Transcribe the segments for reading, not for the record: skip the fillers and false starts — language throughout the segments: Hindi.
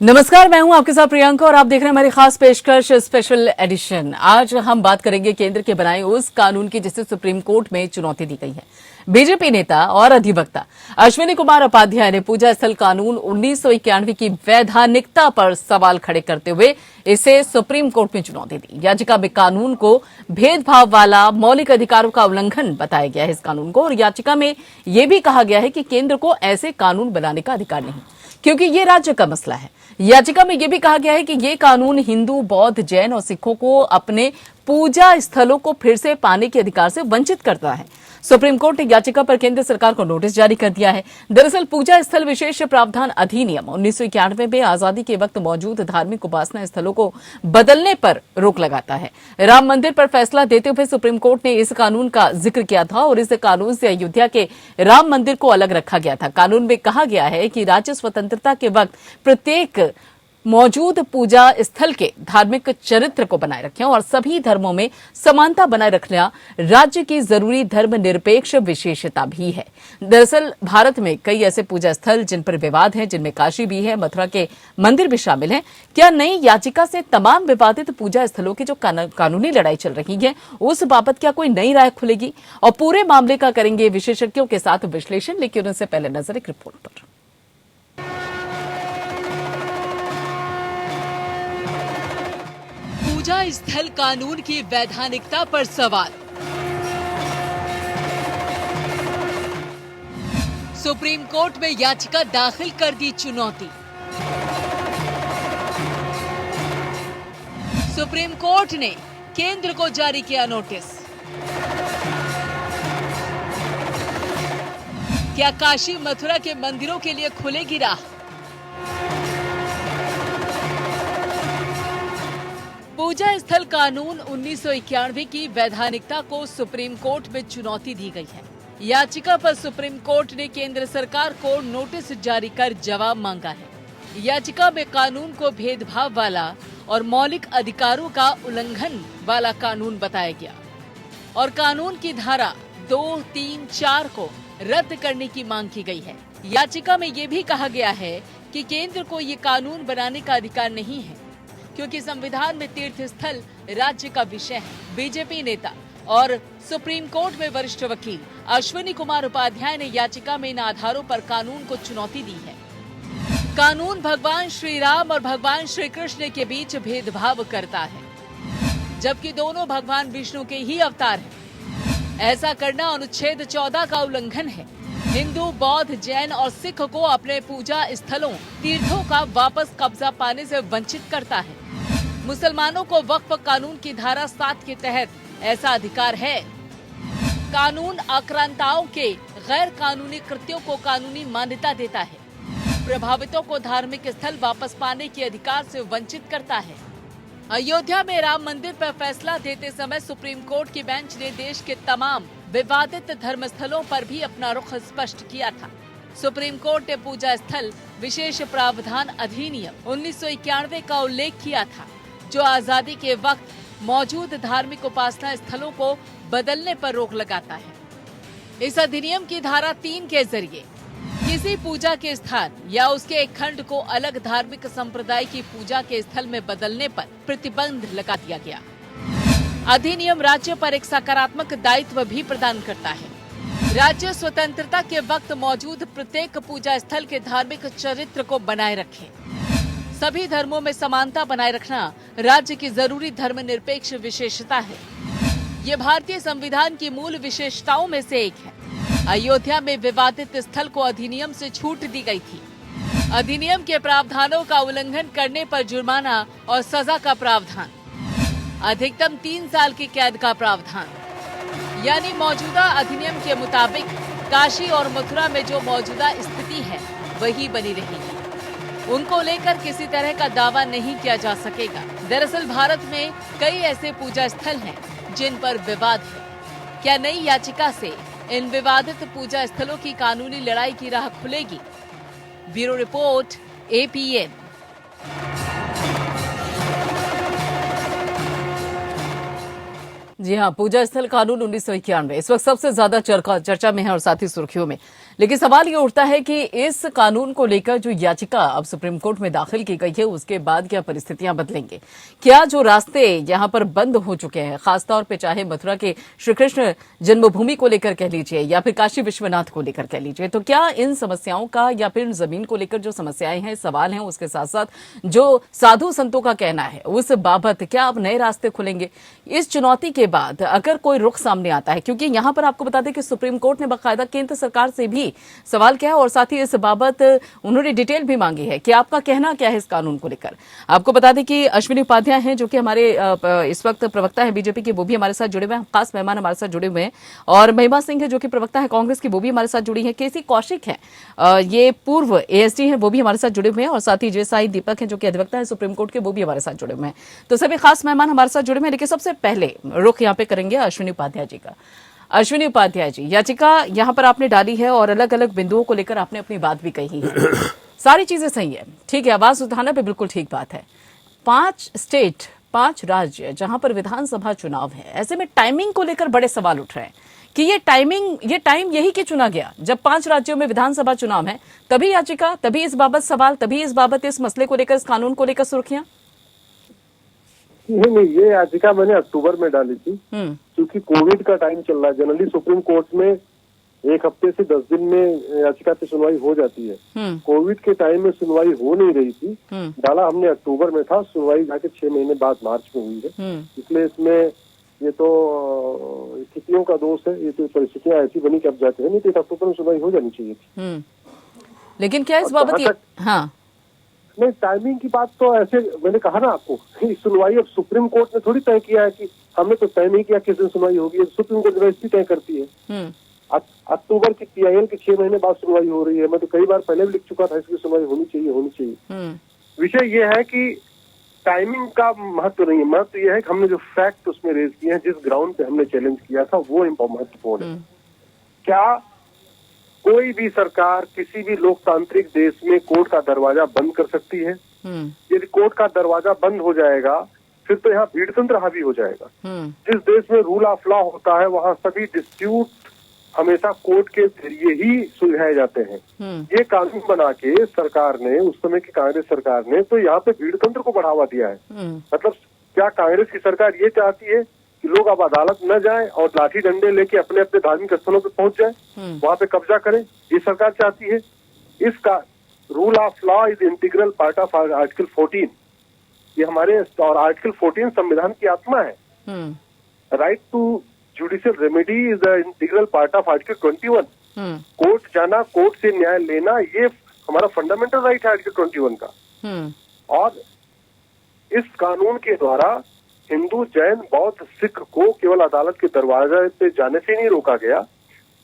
नमस्कार, मैं हूं आपके साथ प्रियंका और आप देख रहे हैं हमारी खास पेशकश स्पेशल एडिशन। आज हम बात करेंगे केंद्र के बनाए उस कानून की जिसे सुप्रीम कोर्ट में चुनौती दी गई है। बीजेपी नेता और अधिवक्ता अश्विनी कुमार उपाध्याय ने पूजा स्थल कानून 1991 की वैधानिकता पर सवाल खड़े करते हुए इसे सुप्रीम कोर्ट में चुनौती दी। याचिका में कानून को भेदभाव वाला मौलिक अधिकारों का उल्लंघन बताया गया है इस कानून को, और याचिका में यह भी कहा गया है कि केंद्र को ऐसे कानून बनाने का अधिकार नहीं, क्योंकि ये राज्य का मसला है। याचिका में यह भी कहा गया है कि ये कानून हिंदू, बौद्ध, जैन और सिखों को अपने पूजा स्थलों को फिर से पाने के अधिकार से वंचित करता है। सुप्रीम कोर्ट ने याचिका पर केंद्र सरकार को नोटिस जारी कर दिया है। दरअसल पूजा स्थल विशेष प्रावधान अधिनियम 1991 में आजादी के वक्त मौजूद धार्मिक उपासना स्थलों को बदलने पर रोक लगाता है। राम मंदिर पर फैसला देते हुए सुप्रीम कोर्ट ने इस कानून का जिक्र किया था और इस कानून से अयोध्या के राम मंदिर को अलग रखा गया था। कानून में कहा गया है कि राज्य स्वतंत्रता के वक्त प्रत्येक मौजूद पूजा स्थल के धार्मिक चरित्र को बनाए रखें और सभी धर्मों में समानता बनाए रखना राज्य की जरूरी धर्मनिरपेक्ष विशेषता भी है। दरअसल भारत में कई ऐसे पूजा स्थल जिन पर विवाद है, जिनमें काशी भी है, मथुरा के मंदिर भी शामिल हैं। क्या नई याचिका से तमाम विवादित पूजा स्थलों की जो कानूनी लड़ाई चल रही है उस बाबत क्या कोई नई राय खुलेगी? और पूरे मामले का करेंगे विशेषज्ञों के साथ विश्लेषण, लेकिन उससे पहले नजर एक रिपोर्ट पर। पूजा स्थल कानून की वैधानिकता पर सवाल। सुप्रीम कोर्ट में याचिका दाखिल कर दी चुनौती। सुप्रीम कोर्ट ने केंद्र को जारी किया नोटिस। क्या काशी मथुरा के मंदिरों के लिए खुलेगी राह? पूजा स्थल कानून 1991 की वैधानिकता को सुप्रीम कोर्ट में चुनौती दी गई है। याचिका पर सुप्रीम कोर्ट ने केंद्र सरकार को नोटिस जारी कर जवाब मांगा है। याचिका में कानून को भेदभाव वाला और मौलिक अधिकारों का उल्लंघन वाला कानून बताया गया और कानून की धारा 2, 3, 4 को रद्द करने की मांग की गई है। याचिका में ये भी कहा गया है कि केंद्र को ये कानून बनाने का अधिकार नहीं है, क्योंकि संविधान में तीर्थ स्थल राज्य का विषय है। बीजेपी नेता और सुप्रीम कोर्ट में वरिष्ठ वकील अश्विनी कुमार उपाध्याय ने याचिका में इन आधारों पर कानून को चुनौती दी है। कानून भगवान श्री राम और भगवान श्री कृष्ण के बीच भेदभाव करता है, जबकि दोनों भगवान विष्णु के ही अवतार हैं। ऐसा करना अनुच्छेद 14 का उल्लंघन है। हिंदू, बौद्ध, जैन और सिख को अपने पूजा स्थलों, तीर्थों का वापस कब्जा पाने से वंचित करता है। मुसलमानों को वक्फ कानून की धारा 7 के तहत ऐसा अधिकार है। कानून आक्रांताओं के गैर कानूनी कृत्यों को कानूनी मान्यता देता है। प्रभावितों को धार्मिक स्थल वापस पाने के अधिकार से वंचित करता है। अयोध्या में राम मंदिर पर फैसला देते समय सुप्रीम कोर्ट की बेंच ने देश के तमाम विवादित धर्म स्थलों पर भी अपना रुख स्पष्ट किया था। सुप्रीम कोर्ट ने पूजा स्थल विशेष प्रावधान अधिनियम 1991 का उल्लेख किया था, जो आजादी के वक्त मौजूद धार्मिक उपासना स्थलों को बदलने पर रोक लगाता है। इस अधिनियम की धारा 3 के जरिए किसी पूजा के स्थान या उसके एक खंड को अलग धार्मिक संप्रदाय की पूजा के स्थल में बदलने पर प्रतिबंध लगा दिया गया। अधिनियम राज्य पर एक सकारात्मक दायित्व भी प्रदान करता है। राज्य स्वतंत्रता के वक्त मौजूद प्रत्येक पूजा स्थल के धार्मिक चरित्र को बनाए रखे। सभी धर्मों में समानता बनाए रखना राज्य की जरूरी धर्मनिरपेक्ष विशेषता है। ये भारतीय संविधान की मूल विशेषताओं में से एक है। अयोध्या में विवादित स्थल को अधिनियम से छूट दी गई थी। अधिनियम के प्रावधानों का उल्लंघन करने पर जुर्माना और सजा का प्रावधान, अधिकतम 3 साल की कैद का प्रावधान। यानी मौजूदा अधिनियम के मुताबिक काशी और मथुरा में जो मौजूदा स्थिति है वही बनी रहेगी। उनको लेकर किसी तरह का दावा नहीं किया जा सकेगा। दरअसल भारत में कई ऐसे पूजा स्थल हैं जिन पर विवाद है। क्या नई याचिका से इन विवादित पूजा स्थलों की कानूनी लड़ाई की राह खुलेगी? Bureau report, APN। जी हाँ, पूजा स्थल कानून 1991 इस वक्त सबसे ज्यादा चर्चा में है और साथ ही सुर्खियों में। लेकिन सवाल ये उठता है कि इस कानून को लेकर जो याचिका अब सुप्रीम कोर्ट में दाखिल की गई है उसके बाद क्या परिस्थितियां बदलेंगे? क्या जो रास्ते यहां पर बंद हो चुके हैं, खासतौर पे चाहे मथुरा के श्री कृष्ण जन्मभूमि को लेकर कह लीजिए या फिर काशी विश्वनाथ को लेकर कह लीजिए, तो क्या इन समस्याओं का या फिर जमीन को लेकर जो समस्याएं हैं, सवाल हैं, उसके साथ साथ जो साधु संतों का कहना है उस बाबत क्या अब नए रास्ते खुलेंगे? इस चुनौती के बाद अगर कोई रुख सामने आता है, क्योंकि यहां पर आपको बता दें कि सुप्रीम कोर्ट ने बाकायदा केंद्र सरकार से भी सवाल किया है और साथ ही इस बाबत उन्होंने डिटेल भी मांगी है कि आपका कहना क्या है इस कानून को लेकर। आपको बता दें कि अश्विनी उपाध्याय हैं जो कि हमारे इस वक्त प्रवक्ता है बीजेपी के, वो भी हमारे साथ जुड़े हुए हैं, खास मेहमान हमारे साथ जुड़े हुए हैं। और महिमा सिंह है जो कि प्रवक्ता है कांग्रेस की, वो भी हमारे साथ जुड़ी है। केसी कौशिक है, ये पूर्व एएसडी है, वो भी हमारे साथ जुड़े हुए हैं। और साथ ही जेसाई दीपक है जो कि अधिवक्ता है सुप्रीम कोर्ट के, वो भी हमारे साथ जुड़े हुए हैं। तो सभी खास मेहमान हमारे साथ जुड़े हुए हैं। लेकिन सबसे पहले रुख यहाँ पे करेंगे अश्विनी उपाध्याय जी का। अश्विनी उपाध्याय जी, याचिका यहाँ पर आपने डाली है और अलग अलग बिंदुओं को लेकर आपने अपनी बात भी कही है। सारी चीजें सही है, ठीक है, आवाज उठाना पे बिल्कुल ठीक बात है। 5 स्टेट, 5 राज्य जहां पर विधानसभा चुनाव है, ऐसे में टाइमिंग को लेकर बड़े सवाल उठ रहे हैं कि ये टाइम यही क्यों चुना गया जब 5 राज्यों में विधानसभा चुनाव है? तभी याचिका, तभी इस बाबत सवाल, तभी इस बाबत इस मसले को लेकर, इस कानून को लेकर सुर्खियां? नहीं, ये याचिका मैंने अक्टूबर में डाली थी क्योंकि कोविड का टाइम चल रहा है। जनरली सुप्रीम कोर्ट में 1 हफ्ते से 10 दिन में याचिका पे सुनवाई हो जाती है। कोविड के टाइम में सुनवाई हो नहीं रही थी, डाला हमने अक्टूबर में था, सुनवाई जाके 6 महीने बाद मार्च में हुई है। इसलिए इसमें ये तो स्थितियों का दोष है, ये तो परिस्थितियां ऐसी बनी कि अब जाते हैं, नहीं तो 1 अक्टूबर में सुनवाई हो जानी चाहिए थी। लेकिन क्या इस बाबत हाँ नहीं, टाइमिंग की बात तो ऐसे मैंने कहा ना आपको, सुनवाई अब सुप्रीम कोर्ट ने थोड़ी तय किया है कि हमने तो तय नहीं किया किस दिन सुनवाई होगी, सुप्रीम कोर्ट रजिस्ट्री तय करती है। अक्टूबर की पीआईएल के 6 महीने बाद सुनवाई हो रही है। मैं तो कई बार पहले भी लिख चुका था इसकी सुनवाई होनी चाहिए। विषय ये है कि टाइमिंग का महत्व नहीं है, महत्व यह है कि हमने जो फैक्ट उसमें रेज किए हैं, जिस ग्राउंड पे हमने चैलेंज किया था, वो महत्वपूर्ण है। क्या कोई भी सरकार किसी भी लोकतांत्रिक देश में कोर्ट का दरवाजा बंद कर सकती है? यदि कोर्ट का दरवाजा बंद हो जाएगा फिर तो यहाँ भीड़तंत्र हावी हो जाएगा। जिस देश में रूल ऑफ लॉ होता है वहाँ सभी डिस्प्यूट हमेशा कोर्ट के जरिए ही सुलझाए जाते हैं। ये कानून बना के सरकार ने, उस समय की कांग्रेस सरकार ने, तो यहाँ पे भीड़तंत्र को बढ़ावा दिया है। मतलब क्या कांग्रेस की सरकार ये चाहती है कि लोग अब अदालत न जाएं और लाठी डंडे लेके अपने अपने धार्मिक स्थलों पे पहुंच जाएं, वहां पे कब्जा करें? ये सरकार चाहती है। इसका rule of law is integral part of article 14। ये हमारे और आर्टिकल 14 संविधान की आत्मा है। Right to judicial remedy is the integral part of article 21। Court जाना, कोर्ट से न्याय लेना, ये हमारा फंडामेंटल राइट है आर्टिकल 21 का। और इस कानून के द्वारा हिंदू, जैन, बौद्ध, सिख को केवल अदालत के दरवाजे पे जाने से नहीं रोका गया,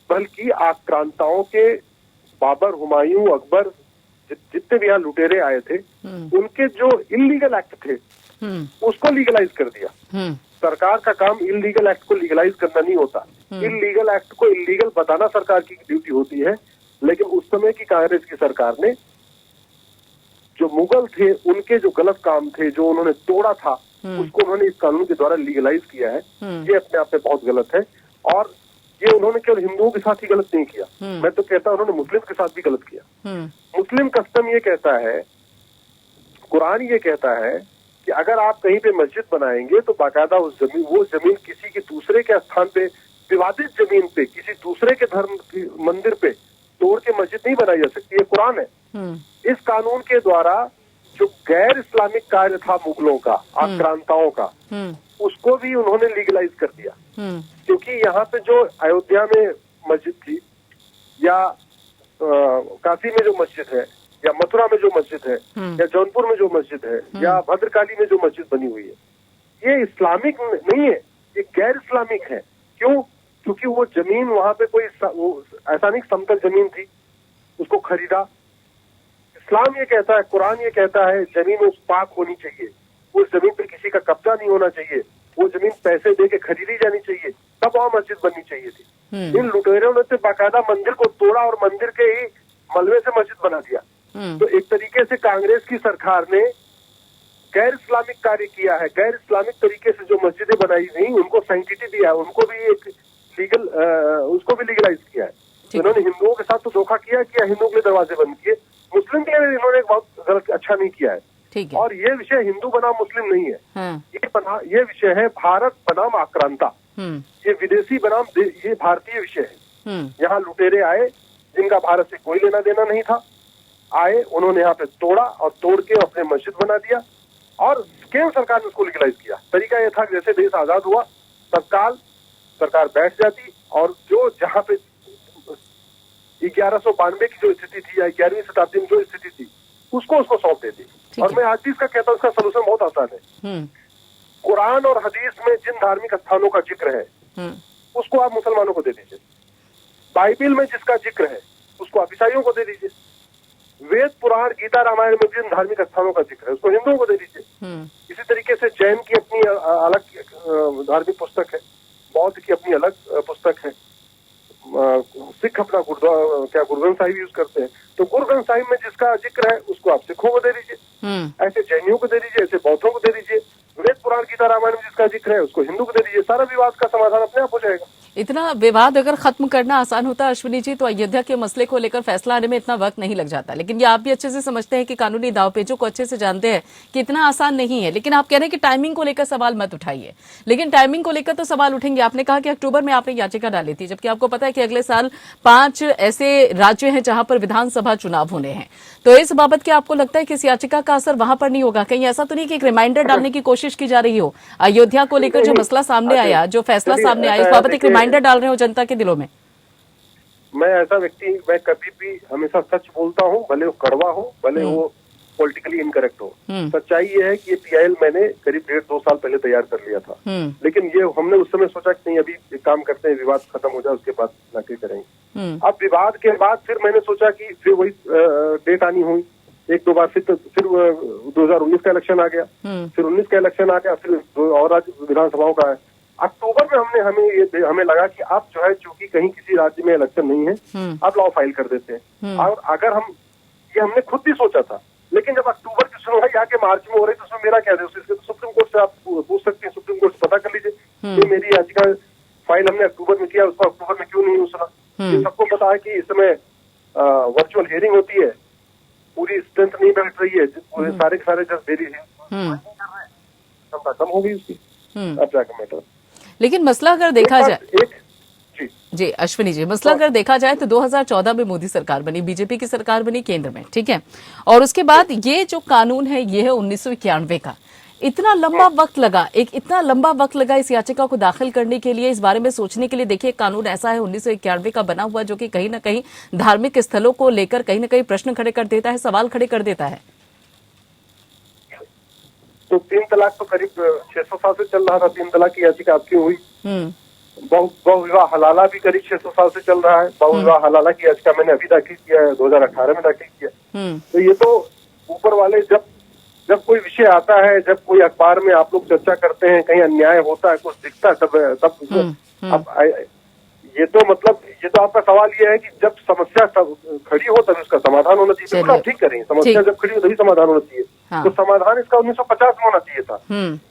बल्कि आक्रांताओं के बाबर, हुमायूं, अकबर, जितने भी यहाँ लुटेरे आए थे, उनके जो इल्लीगल एक्ट थे उसको लीगलाइज कर दिया। सरकार का काम इल्लीगल एक्ट को लीगलाइज करना नहीं होता, इल्लीगल एक्ट को इल्लीगल बताना सरकार की ड्यूटी होती है। लेकिन उस समय की कांग्रेस की सरकार ने, जो मुगल थे उनके जो गलत काम थे, जो उन्होंने तोड़ा था, उसको उन्होंने इस कानून के द्वारा लीगलाइज किया है। ये अपने आप में बहुत गलत है। और ये उन्होंने केवल हिंदुओं के साथ ही गलत नहीं किया, मैं तो कहता हूं उन्होंने मुस्लिम के साथ भी गलत किया। मुस्लिम कस्टम ये कहता है, कुरान ये कहता है कि अगर आप कहीं पे मस्जिद बनाएंगे तो बाकायदा वो जमीन किसी के दूसरे के स्थान पे, विवादित जमीन पे, किसी दूसरे के धर्म की मंदिर पे तोड़ के मस्जिद नहीं बनाई जा सकती। ये कुरान है। इस कानून के द्वारा जो गैर इस्लामिक कार्य था मुगलों का, आक्रांताओं का, उसको भी उन्होंने लीगलाइज कर दिया। क्योंकि यहाँ पे जो अयोध्या में मस्जिद थी, या काशी में जो मस्जिद है, या मथुरा में जो मस्जिद है, या जौनपुर में जो मस्जिद है, या भद्रकाली में जो मस्जिद बनी हुई है, ये इस्लामिक नहीं है, ये गैर इस्लामिक है। क्यों? क्योंकि वो जमीन वहां पे कोई ऐसा नहीं समतल जमीन थी, उसको खरीदा। इस्लाम ये कहता है, कुरान ये कहता है, जमीन उस पाक होनी चाहिए, उस जमीन पे किसी का कब्जा नहीं होना चाहिए, वो जमीन पैसे दे के खरीदी जानी चाहिए, तब वहां मस्जिद बननी चाहिए थी। इन लुटेरों ने तो बाकायदा मंदिर को तोड़ा और मंदिर के ही मलबे से मस्जिद बना दिया। तो एक तरीके से कांग्रेस की सरकार ने गैर इस्लामिक कार्य किया है, गैर इस्लामिक तरीके से जो मस्जिदें बनाई गई उनको सैंक्टिटी दिया है, उनको भी एक लीगल उसको भी लीगलाइज किया है। इन्होंने हिंदुओं के साथ तो धोखा किया, हिंदुओं के लिए दरवाजे बंद किए, मुस्लिम के लिए इन्होंने एक बहुत गलत अच्छा नहीं किया है। ठीक है। और ये विषय हिंदू बनाम मुस्लिम नहीं है, हाँ। ये विषय है भारत बनाम आक्रांता, ये विदेशी बनाम ये भारतीय विषय है। यहाँ लुटेरे आए जिनका भारत से कोई लेना देना नहीं था, आए उन्होंने यहाँ पे तोड़ा और तोड़ के अपने मस्जिद बना दिया और केंद्र सरकार ने उसको लीगलाइज किया। तरीका यह था कि जैसे देश आजाद हुआ तत्काल सरकार बैठ जाती और जो जहाँ पे 1192 की जो स्थिति थी या 11वीं शताब्दी में जो स्थिति थी उसको सौंप देती। और मैं आज भी इसका कहता हूँ, इसका सलूशन बहुत आसान है। कुरान और हदीस में जिन धार्मिक स्थानों का जिक्र है उसको आप मुसलमानों को दे दीजिए, बाइबिल में जिसका जिक्र है उसको आप ईसाइयों को दे दीजिए, वेद पुराण गीता रामायण में जिन धार्मिक स्थानों का जिक्र है उसको हिंदुओं को दे दीजिए। इसी तरीके से जैन की अपनी अलग धार्मिक पुस्तक है, बौद्ध की अपनी अलग पुस्तक है, सिख अपना गुरु ग्रंथ साहिब यूज करते हैं, तो गुरु ग्रंथ साहिब में जिसका जिक्र है उसको आप सिखों को दे दीजिए, ऐसे जैनियों को दे दीजिए, ऐसे बौद्धों को दे दीजिए, वेद पुराण गीता रामायण में जिसका जिक्र है उसको हिंदू को दे दीजिए, सारा विवाद का समाधान अपने आप हो जाएगा। इतना विवाद अगर खत्म करना आसान होता अश्विनी जी तो अयोध्या के मसले को लेकर फैसला आने में इतना वक्त नहीं लग जाता, लेकिन ये आप भी अच्छे से समझते हैं कि कानूनी दावपेचों को अच्छे से जानते हैं कि इतना आसान नहीं है। लेकिन आप कह रहे हैं कि टाइमिंग को लेकर सवाल मत उठाइए, लेकिन टाइमिंग को लेकर तो सवाल उठेंगे। आपने कहा कि अक्टूबर में आपने याचिका डाली थी, जबकि आपको पता है कि अगले साल 5 ऐसे राज्य हैं जहां पर विधानसभा चुनाव होने हैं। तो इस बाबत क्या आपको लगता है कि इस याचिका का असर वहां पर नहीं होगा? कहीं ऐसा तो नहीं कि एक रिमाइंडर डालने की कोशिश की जा रही हो? अयोध्या को लेकर जो मसला सामने आया, जो फैसला सामने आया, इस बाबत एक रिमाइंडर डाल रहे हो जनता के दिलों में? मैं ऐसा व्यक्ति, मैं कभी भी हमेशा सच बोलता हूँ, भले वो कड़वा हो, भले वो पॉलिटिकली इनकरेक्ट हो। सच्चाई ये है कि ये PIL मैंने करीब 1.5-2 साल पहले तैयार कर लिया था, लेकिन ये हमने उस समय सोचा कि नहीं अभी एक काम करते हैं, विवाद खत्म हो जाए उसके बाद नौकरी करेंगे। अब विवाद के बाद फिर मैंने सोचा कि फिर वही डेट आनी हुई, 1-2 बार फिर 2019 का इलेक्शन आ गया, फिर 19 का इलेक्शन आ गया, फिर और राज्य विधानसभाओं का है। अक्टूबर में हमें लगा कि अब जो है चूंकि कहीं किसी राज्य में इलेक्शन नहीं है, अब लॉ फाइल कर देते हैं। और अगर ये हमने खुद भी सोचा था, लेकिन जब अक्टूबर की सुनवाई आके मार्च में हो रही तो उसमें मेरा क्या दोष? इसके तो सुप्रीम कोर्ट से आप पूछ सकते हैं, सुप्रीम कोर्ट से पता कर लीजिए कि मेरी याचिका फाइल हमने अक्टूबर में किया, उसको अक्टूबर में क्यों नहीं सुना। ये सबको पता है कि इस समय वर्चुअल हियरिंग होती है, पूरी स्ट्रेंथ नहीं बैठ रही है, सारे के सारे जज देरी है, क्षमता कम हो गई उसकी, अब जाकर मैटर। लेकिन मसला अगर देखा जाए जी अश्विनी जी, मसला अगर देखा जाए तो 2014 में मोदी सरकार बनी, बीजेपी की सरकार बनी केंद्र में, ठीक है, और उसके बाद ये जो कानून है ये है 1991 का। इतना लंबा वक्त लगा, इतना लंबा वक्त लगा इस याचिका को दाखिल करने के लिए, इस बारे में सोचने के लिए। देखिए कानून ऐसा है 1991 का बना हुआ जो कि कहीं ना कहीं धार्मिक स्थलों को लेकर कहीं ना कहीं प्रश्न खड़े कर देता है, सवाल खड़े कर देता है। तो 3 तलाक तो करीब 600 साल से चल रहा था, 3 तलाक की याचिका आपकी हुई। बहुविवाह हलाला भी करीब 600 साल से चल रहा है, बहुविवाह हलाला की याचिका मैंने अभी दाखिल किया है, 2018 में दाखिल किया। तो ये तो ऊपर वाले जब कोई विषय आता है, जब कोई अखबार में आप लोग चर्चा करते हैं, कहीं अन्याय होता है, कुछ दिखता है, तब अब ये तो मतलब ये तो आपका सवाल ये है कि जब समस्या खड़ी हो तभी उसका समाधान होना चाहिए। बिल्कुल आप ठीक करें, समस्या जब खड़ी हो तभी समाधान होना चाहिए। हाँ। तो समाधान इसका 1950 में होना चाहिए था।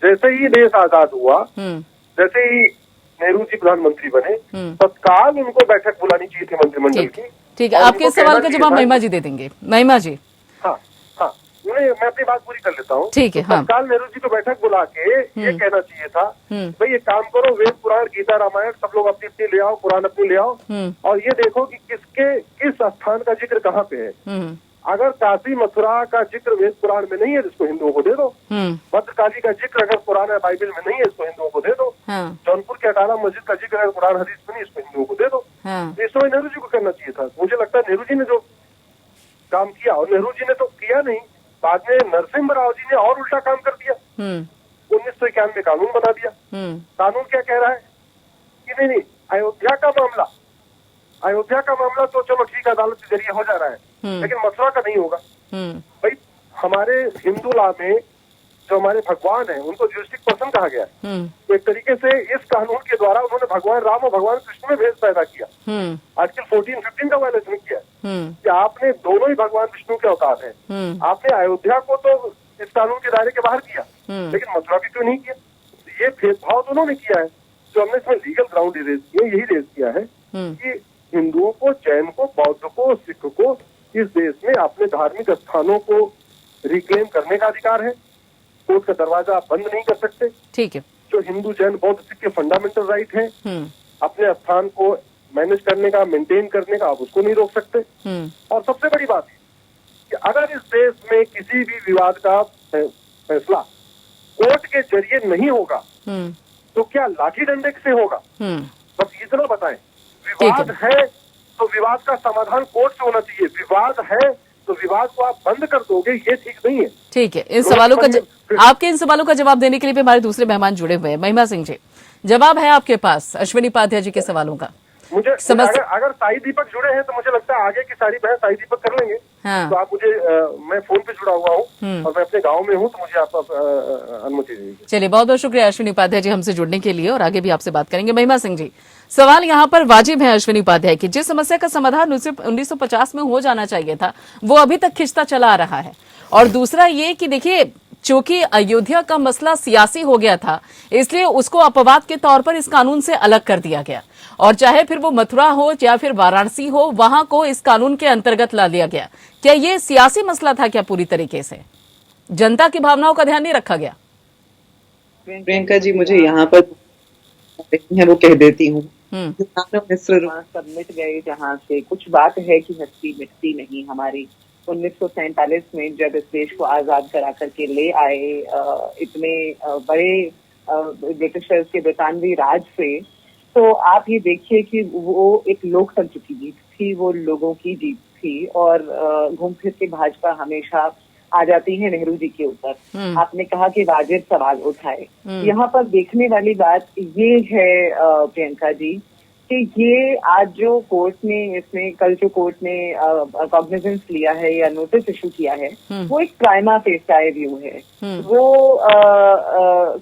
जैसे ही देश आजाद हुआ, जैसे ही नेहरू जी प्रधानमंत्री बने, तत्काल उनको बैठक बुलानी चाहिए थी मंत्रिमंडल की। ठीक है, आपके सवाल का जवाब महिमा जी दे देंगे। महिमा जी, हाँ हाँ, मैं अपनी बात पूरी कर लेता हूँ। ठीक है, हाँ। तत्काल नेहरू जी को बैठक बुला के ये कहना चाहिए था, भाई ये काम करो, वेद पुराण गीता रामायण सब लोग अपनी अपनी ले आओ, कुरान अपनी ले आओ, और ये देखो कि किस स्थान का जिक्र कहाँ पे है। अगर काशी मथुरा का जिक्र वेद पुराण में नहीं है, इसको हिंदुओं को दे दो। भद्रकाली का जिक्र अगर पुराण या बाइबल में नहीं है, इसको हिंदुओं को दे दो। जौनपुर के अटाला मस्जिद का जिक्र अगर कुरान हदीस में नहीं, इसको हिंदुओं को दे दो। इस समय नेहरू जी को करना चाहिए था। मुझे लगता है नेहरू जी ने जो काम किया, और नेहरू जी ने तो किया नहीं, बाद में नरसिम्हा राव जी ने और उल्टा काम कर दिया। 1991 में कानून बना दिया। कानून क्या कह रहा है कि नहीं, अयोध्या का मामला तो चलो ठीक है, अदालत के जरिए हो जा रहा है, लेकिन मथुरा का नहीं होगा। भाई हमारे हिंदू लॉ में जो हमारे भगवान है उनको ज्यूरिस्टिक पर्सन कहा गया है। तो एक तरीके से इस कानून के द्वारा उन्होंने भगवान राम और भगवान कृष्ण में भेद पैदा किया। आर्टिकल 14-15 का वायलेशन किया कि आपने दोनों ही भगवान विष्णु के अवतार हैं। आपने अयोध्या को तो इस कानून के दायरे के बाहर किया, लेकिन मथुरा के क्यों नहीं किया? ये भेदभाव तो उन्होंने किया है। जो हमने इसमें लीगल ग्राउंड रेज किया, यही रेज किया है कि हिंदुओं को, जैन को, बौद्ध को, सिख को इस देश में अपने धार्मिक स्थानों को रिक्लेम करने का अधिकार है। कोर्ट का दरवाजा आप बंद नहीं कर सकते। ठीक है। जो हिंदू, जैन, बौद्ध, सिख के फंडामेंटल राइट है अपने स्थान को मैनेज करने का, मेंटेन करने का, आप उसको नहीं रोक सकते। और सबसे बड़ी बात है कि अगर इस देश में किसी भी विवाद का फैसला कोर्ट के जरिए नहीं होगा तो क्या लाठी डंडे से होगा? बस इतना बताएं। विवाद है तो विवाद का समाधान कोर्ट से होना चाहिए। विवाद है तो विवाद को आप बंद कर दोगे, ये ठीक नहीं है। ठीक है। इन सवालों का आपके इन सवालों का जवाब देने के लिए भी हमारे दूसरे मेहमान जुड़े हुए हैं। महिमा सिंह जी, जवाब है आपके पास अश्विनी उपाध्याय जी के सवालों का? मुझे अगर साई दीपक जुड़े हैं तो मुझे लगता है आगे की सारी बहन साई दीपक कर लेंगे। हाँ। तो आप मुझे मैं फोन पे जुड़ा हुआ हूँ और मैं अपने गांव में हूँ, तो मुझे आप अनुमति दीजिए। चलिए, बहुत बहुत शुक्रिया अश्विनी उपाध्याय जी हमसे जुड़ने के लिए, और आगे भी आपसे बात करेंगे। महिमा सिंह जी, सवाल यहाँ पर वाजिब है अश्विनी उपाध्याय की, जिस समस्या का समाधान 1950 में हो जाना चाहिए था वो अभी तक खिंचता चला आ रहा है। और दूसरा ये कि देखिए, चूंकि अयोध्या का मसला सियासी हो गया था, इसलिए उसको अपवाद के तौर पर इस कानून से अलग कर दिया गया, और चाहे फिर वो मथुरा हो या फिर वाराणसी हो, वहां को इस कानून के अंतर्गत ला लिया गया। क्या ये सियासी मसला था क्या? पूरी तरीके से जनता की भावनाओं का ध्यान नहीं रखा गया? प्रियंका जी, मुझे यहाँ पर वो कह देती हूँ, सब मिट गए जहाँ से। कुछ बात है कि हस्ती मिटती नहीं हमारी। 1947 में जब इस देश को आजाद करा करके ले आए इतने बड़े ब्रिटिशर्स के ब्रितानवी राज से, तो आप ये देखिए कि वो एक लोकतंत्र की जीत थी, वो लोगों की जीत थी। और घूम फिर के भाजपा हमेशा आ जाती है नेहरू जी के ऊपर। आपने कहा कि वाजिब सवाल उठाए। यहाँ पर देखने वाली बात ये है प्रियंका जी कि ये आज जो कोर्ट ने इसमें कल जो कोर्ट ने कॉग्निजेंस लिया है या नोटिस इशू किया है, वो एक प्राइमा फेसाई व्यू है। वो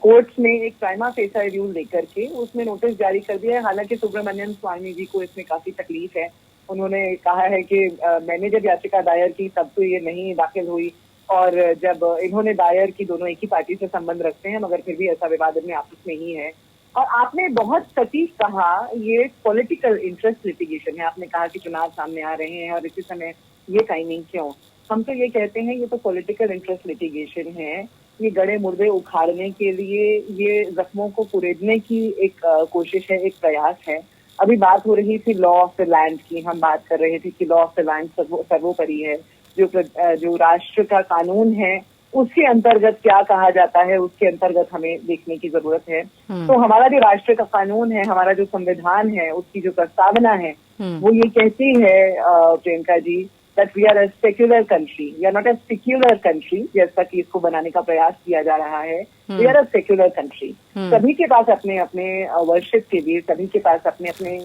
कोर्ट ने एक प्राइमा फेसाई व्यू लेकर के उसमें नोटिस जारी कर दिया है। हालांकि सुब्रमण्यम स्वामी जी को इसमें काफी तकलीफ है। उन्होंने कहा है कि मैंने जब याचिका दायर की तब तो ये नहीं दाखिल हुई, और जब इन्होंने दायर की, दोनों एक ही पार्टी से संबंध रखते हैं, मगर फिर भी ऐसा विवाद में आपस में ही है। और आपने बहुत सटीक कहा, ये पॉलिटिकल इंटरेस्ट लिटिगेशन है। आपने कहा कि चुनाव सामने आ रहे हैं और इसी समय ये टाइमिंग क्यों? हम तो ये कहते हैं ये तो पॉलिटिकल इंटरेस्ट लिटिगेशन है। ये गड़े मुर्दे उखाड़ने के लिए, ये जख्मों को कुरेदने की एक कोशिश है, एक प्रयास है। अभी बात हो रही थी लॉ ऑफ द लैंड की, हम बात कर रहे थे कि लॉ ऑफ द लैंड सर्वोपरि है। जो राष्ट्र का कानून है उसके अंतर्गत क्या कहा जाता है, उसके अंतर्गत हमें देखने की जरूरत है। तो हमारा जो राष्ट्र का कानून है, हमारा जो संविधान है, उसकी जो प्रस्तावना है वो ये कहती है Priyanka ji, that we are a secular country, we are not a secular country, जैसा कि इसको बनाने का प्रयास किया जा रहा है। We are a secular country. सभी के पास अपने अपने वर्शिप के लिए, सभी के पास अपने अपने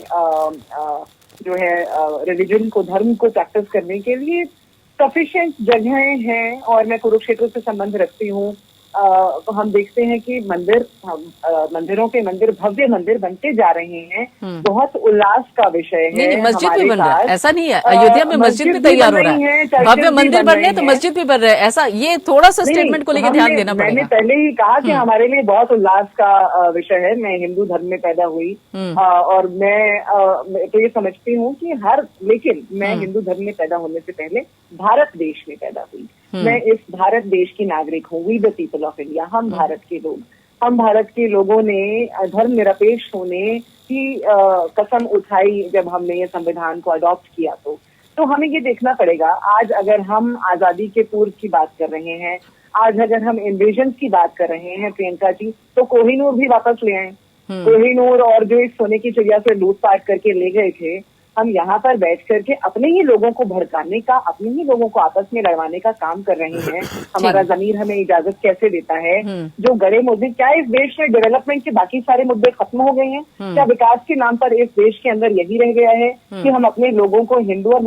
जो है रिलीजन को, धर्म को प्रैक्टिस करने के लिए सफिशिएंट जगहें हैं। और मैं कुरुक्षेत्र से संबंध रखती हूँ, तो हम देखते हैं कि मंदिरों के मंदिर, भव्य मंदिर बनते जा रहे हैं। बहुत उल्लास का विषय है। नहीं, मस्जिद भी बन रहा है, ऐसा नहीं है। अयोध्या में मस्जिद भी तैयार हो रहा है, भव्य मंदिर बन रहे हैं तो मस्जिद भी बन रहे हैं। ऐसा ये थोड़ा सा स्टेटमेंट को लेकर ध्यान देना पड़ेगा। मैंने पहले ही कहा कि हमारे लिए बहुत उल्लास का विषय है। मैं हिंदू धर्म में पैदा हुई और मैं तो ये समझती हूँ कि लेकिन मैं हिंदू धर्म में पैदा होने से पहले भारत देश में पैदा हुई। मैं इस भारत देश की नागरिक हूँ। We the people of India, हम भारत के लोग। हम भारत के लोगों ने धर्मनिरपेक्ष होने की कसम उठाई जब हमने ये संविधान को अडॉप्ट किया। तो हमें ये देखना पड़ेगा, आज अगर हम आजादी के पूर्व की बात कर रहे हैं, आज अगर हम इन्वेजन की बात कर रहे हैं प्रियंका जी, तो कोहिनूर भी वापस ले आए। कोहिनूर और जो इस सोने की चिड़िया से लूटपाट करके ले गए थे, हम यहाँ पर बैठ करके अपने ही लोगों को भड़काने का, अपने ही लोगों को आपस में लड़वाने का काम कर रहे हैं। हमारा जमीर हमें इजाजत कैसे देता है? जो गड़े मुद्दे, क्या इस देश में डेवलपमेंट के बाकी सारे मुद्दे खत्म हो गए हैं? क्या विकास के नाम पर इस देश के अंदर यही रह गया है कि हम अपने लोगों को हिंदू और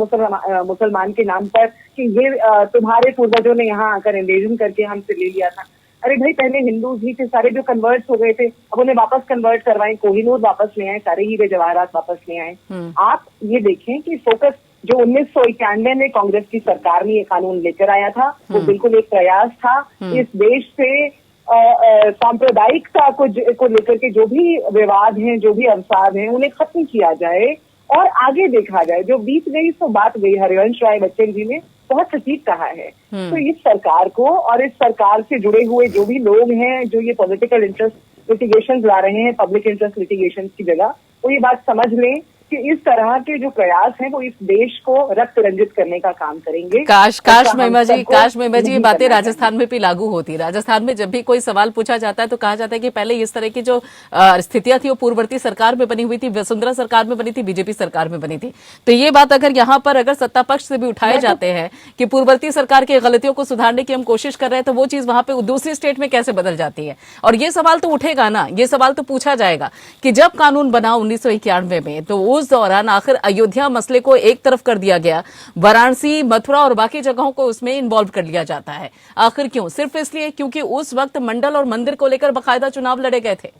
मुसलमान के नाम पर, कि ये तुम्हारे पूर्वजों ने यहाँ आकर इन्वेजन करके हमसे ले लिया था? अरे भाई, पहले हिंदू ही थे सारे जो कन्वर्ट हो गए थे, अब उन्हें वापस कन्वर्ट करवाएं, कोहिनूर वापस ले आए, सारे हीरे जवाहरात वापस ले आए। आप ये देखें कि फोकस जो 1991 में कांग्रेस की सरकार ने ये कानून लेकर आया था, वो बिल्कुल एक प्रयास था इस देश से सांप्रदायिकता को लेकर के जो भी विवाद हैं, जो भी अवसाद हैं, उन्हें खत्म किया जाए और आगे देखा जाए। जो बीत गई सो बात गई, हरिवंश राय बच्चन जी ने बहुत सटीक कहा है। तो इस सरकार को और इस सरकार से जुड़े हुए जो भी लोग हैं, जो ये पॉलिटिकल इंटरेस्ट लिटिगेशन ला रहे हैं, पब्लिक इंटरेस्ट लिटिगेशन की जगह, वो ये बात समझ लें कि इस तरह के जो प्रयास हैं वो इस देश को रक्त रंजित करने का काम करेंगे। काश महिमा जी ये बातें राजस्थान में भी लागू होती। राजस्थान में जब भी कोई सवाल पूछा जाता है तो कहा जाता है कि पहले इस तरह की जो स्थितियां थी वो पूर्ववर्ती सरकार में बनी हुई थी, वसुंधरा सरकार में बनी थी, बीजेपी सरकार में बनी थी। तो ये बात अगर यहाँ पर अगर सत्ता पक्ष से भी उठाए जाते हैं कि पूर्ववर्ती सरकार की गलतियों को सुधारने की हम कोशिश कर रहे हैं, तो वो चीज वहां पे दूसरी स्टेट में कैसे बदल जाती है। और ये सवाल तो उठेगा ना, ये सवाल तो पूछा जाएगा कि जब कानून बना 1991 में, तो उस दौरान आखिर अयोध्या मसले को एक तरफ कर दिया गया, वाराणसी, मथुरा और बाकी जगहों को उसमें इन्वॉल्व कर लिया जाता है। आखिर क्यों? सिर्फ इसलिए क्योंकि उस वक्त मंडल और मंदिर को लेकर बाकायदा चुनाव लड़े गए थे।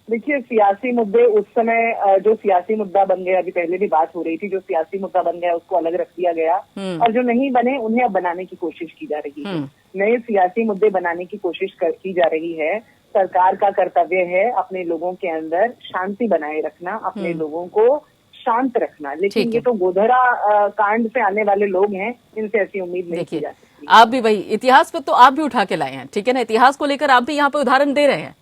देखिए, सियासी मुद्दे उस समय जो सियासी मुद्दा बन गया, अभी पहले भी बात हो रही थी, जो सियासी मुद्दा बन गया उसको अलग रख दिया गया और जो नहीं बने उन्हें अब बनाने की कोशिश की जा रही है। नए सियासी मुद्दे बनाने की कोशिश की जा रही है। सरकार का कर्तव्य है अपने लोगों के अंदर शांति बनाए रखना, अपने लोगों को शांत रखना। लेकिन ये तो गोधरा कांड से आने वाले लोग हैं, इनसे ऐसी उम्मीद नहीं की जा सकती। आप भी वही इतिहास पर तो आप भी उठा के लाए हैं, ठीक है ना, इतिहास को लेकर आप भी यहाँ पे उदाहरण दे रे हैं।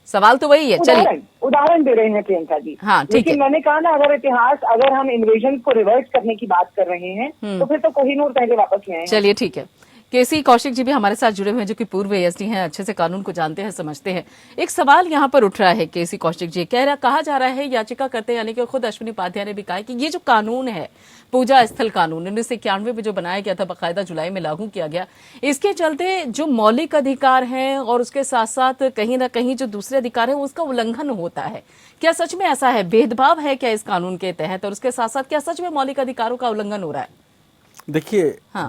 सवाल तो वही है। चलिए, उदाहरण दे रहे हैं प्रियंका जी। हाँ, लेकिन मैंने कहा ना, अगर हम इन्वेजन को रिवर्स करने की बात कर रहे हैं तो फिर तो कोहिनूर पहले वापस ले आए। चलिए ठीक है। केसी कौशिक जी भी हमारे साथ जुड़े हुए हैं, जो कि पूर्व एएसडी हैं, अच्छे से कानून को जानते हैं, समझते हैं। एक सवाल यहाँ पर उठ रहा है, केसी कौशिक जी कहा जा रहा है, याचिका करते यानी कि खुद अश्विनी उपाध्याय ने भी कहा कि ये जो कानून है, पूजा स्थल कानून 1991 में जो बनाया गया था, बाकायदा जुलाई में लागू किया गया, इसके चलते जो मौलिक अधिकार हैं और उसके साथ साथ कहीं ना कहीं जो दूसरे अधिकार है उसका उल्लंघन होता है। क्या सच में ऐसा है? भेदभाव है क्या इस कानून के तहत? और उसके साथ साथ क्या सच में मौलिक अधिकारों का उल्लंघन हो रहा है? देखिए,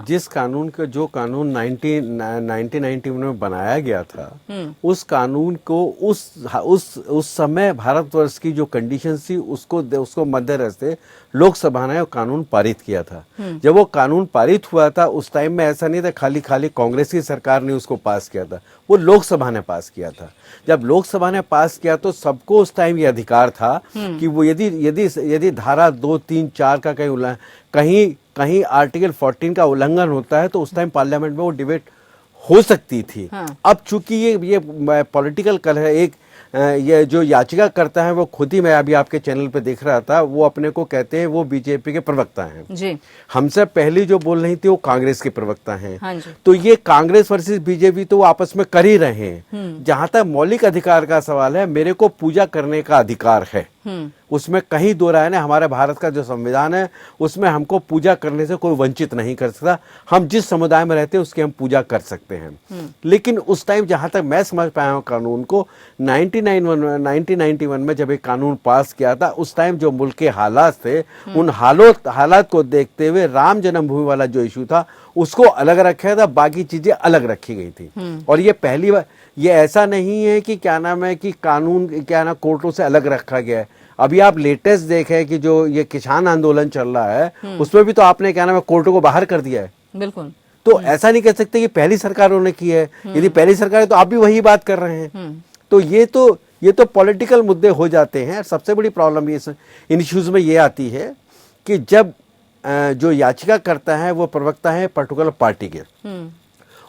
जिस कानून का जो कानून 1991 में बनाया गया था, उस कानून को उस समय भारतवर्ष की जो कंडीशन थी उसको मद्दे रखते लोकसभा ने कानून पारित किया था। जब वो कानून पारित हुआ था उस टाइम में ऐसा नहीं था खाली कांग्रेस की सरकार ने उसको पास किया था, वो लोकसभा ने पास किया था। जब लोकसभा ने पास किया तो सबको उस टाइम ये अधिकार था कि वो यदि धारा 2, 3, 4 का कहीं आर्टिकल 14 का उल्लंघन होता है तो उस टाइम पार्लियामेंट में वो डिबेट हो सकती थी। अब चूंकि ये पॉलिटिकल कल है, ये जो याचिका करता है वो खुद ही, मैं अभी आपके चैनल पे देख रहा था, वो अपने को कहते हैं वो बीजेपी के प्रवक्ता हैं जी। हमसे पहले जो बोल रही थी वो कांग्रेस के प्रवक्ता हैं। हाँ, तो ये कांग्रेस वर्सेस बीजेपी तो वो आपस में कर ही रहे हैं। जहां तक मौलिक अधिकार का सवाल है, मेरे को पूजा करने का अधिकार है, उसमें कहीं दो राय नहीं। हमारे भारत का जो संविधान है उसमें हमको पूजा करने से कोई वंचित नहीं कर सकता। हम जिस समुदाय में रहते हैं उसकी हम पूजा कर सकते हैं। लेकिन उस टाइम जहां तक मैं समझ पाया हूं कानून को, 1991 में जब एक कानून पास किया था, उस टाइम जो मुल्क के हालात थे, उन हालात को देखते हुए राम जन्मभूमि वाला जो इशू था उसको अलग रखा था, बाकी चीजें अलग रखी गई थी। और ये पहली बार, ये ऐसा नहीं है कि कि कानून कोर्टों से अलग रखा गया है। अभी आप लेटेस्ट देखें कि जो ये किसान आंदोलन चल रहा है उसमें भी तो आपने कोर्टों को बाहर कर दिया है। बिल्कुल। तो ऐसा नहीं कह सकते कि पहली सरकारों ने की है। यदि पहली सरकार है तो आप भी वही बात कर रहे हैं। तो ये तो पॉलिटिकल मुद्दे हो जाते हैं। सबसे बड़ी प्रॉब्लम इन इश्यूज में ये आती है कि जब जो याचिका करता है वो प्रवक्ता है पर्टिकुलर पार्टी के,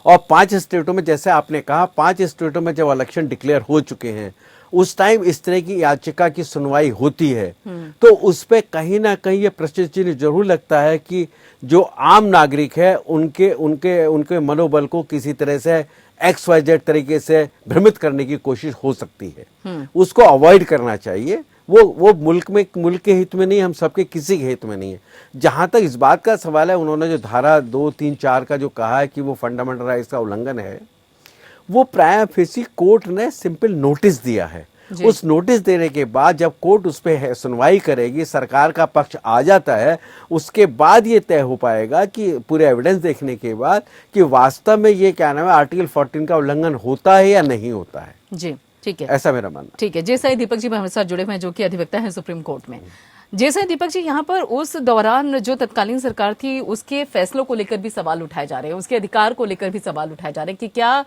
और 5 स्टेटों में, जैसे आपने कहा, 5 स्टेटों में जब इलेक्शन डिक्लेयर हो चुके हैं उस टाइम इस तरह की याचिका की सुनवाई होती है तो उस पे कहीं ना कहीं ये प्रश्न चिन्ह जरूर लगता है कि जो आम नागरिक है उनके मनोबल को किसी तरह से XYZ तरीके से भ्रमित करने की कोशिश हो सकती है। उसको अवॉइड करना चाहिए। वो मुल्क के हित में नहीं, हम सबके किसी के हित में नहीं है। जहां तक इस बात का सवाल है, उन्होंने जो धारा 2, 3, 4 का जो कहा है कि वो फंडामेंटल राइट्स का उल्लंघन है, वो प्राइमा फेसी कोर्ट ने सिंपल नोटिस दिया है। उस नोटिस देने के बाद जब कोर्ट उस पर सुनवाई करेगी, सरकार का पक्ष आ जाता है, उसके बाद ये तय हो पाएगा कि पूरे एविडेंस देखने के बाद कि वास्तव में ये आर्टिकल 14 का उल्लंघन होता है या नहीं होता है। जी, ठीक है, ऐसा मेरा मानना। ठीक है जी। सही, दीपक जी हमारे साथ जुड़े हुए हैं, जो कि अधिवक्ता हैं सुप्रीम कोर्ट में। जैसे दीपक जी, यहाँ पर उस दौरान जो तत्कालीन सरकार थी उसके फैसलों को लेकर भी सवाल उठाए जा रहे हैं, उसके अधिकार को लेकर भी सवाल उठाए जा रहे हैं कि क्या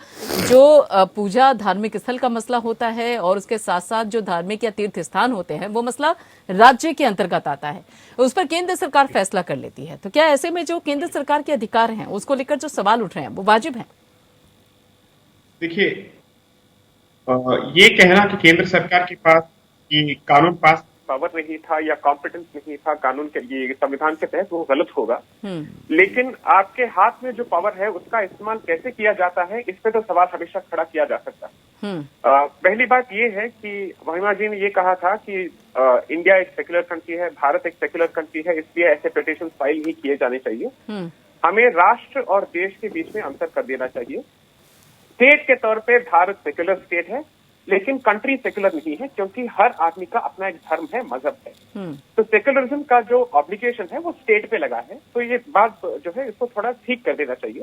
जो पूजा धार्मिक स्थल का मसला होता है और उसके साथ साथ जो धार्मिक या तीर्थ स्थान होते हैं वो मसला राज्य के अंतर्गत आता है, उस पर केंद्र सरकार फैसला कर लेती है। तो क्या ऐसे में जो केंद्र सरकार के अधिकार हैं उसको लेकर जो सवाल उठ रहे हैं वो वाजिब है? देखिए, ये कहना कि केंद्र सरकार के पास ये कानून पास पावर नहीं था या कॉम्पिटेंस नहीं था कानून के ये संविधान के तहत, वो गलत होगा। लेकिन आपके हाथ में जो पावर है उसका इस्तेमाल कैसे किया जाता है, इस पे तो सवाल हमेशा खड़ा किया जा सकता है। पहली बात ये है कि महिमा जी ने ये कहा था कि इंडिया एक सेक्युलर कंट्री है, भारत एक सेक्युलर कंट्री है, इसलिए ऐसे पिटीशन फाइल ही किए जाने चाहिए। हमें राष्ट्र और देश के बीच में अंतर कर देना चाहिए। स्टेट के तौर पे भारत सेक्युलर स्टेट है, लेकिन कंट्री सेक्युलर नहीं है, क्योंकि हर आदमी का अपना एक धर्म है, मजहब है। तो सेक्युलरिज्म का जो ऑब्लिगेशन है वो स्टेट पे लगा है। तो ये बात जो है इसको थोड़ा ठीक कर देना चाहिए।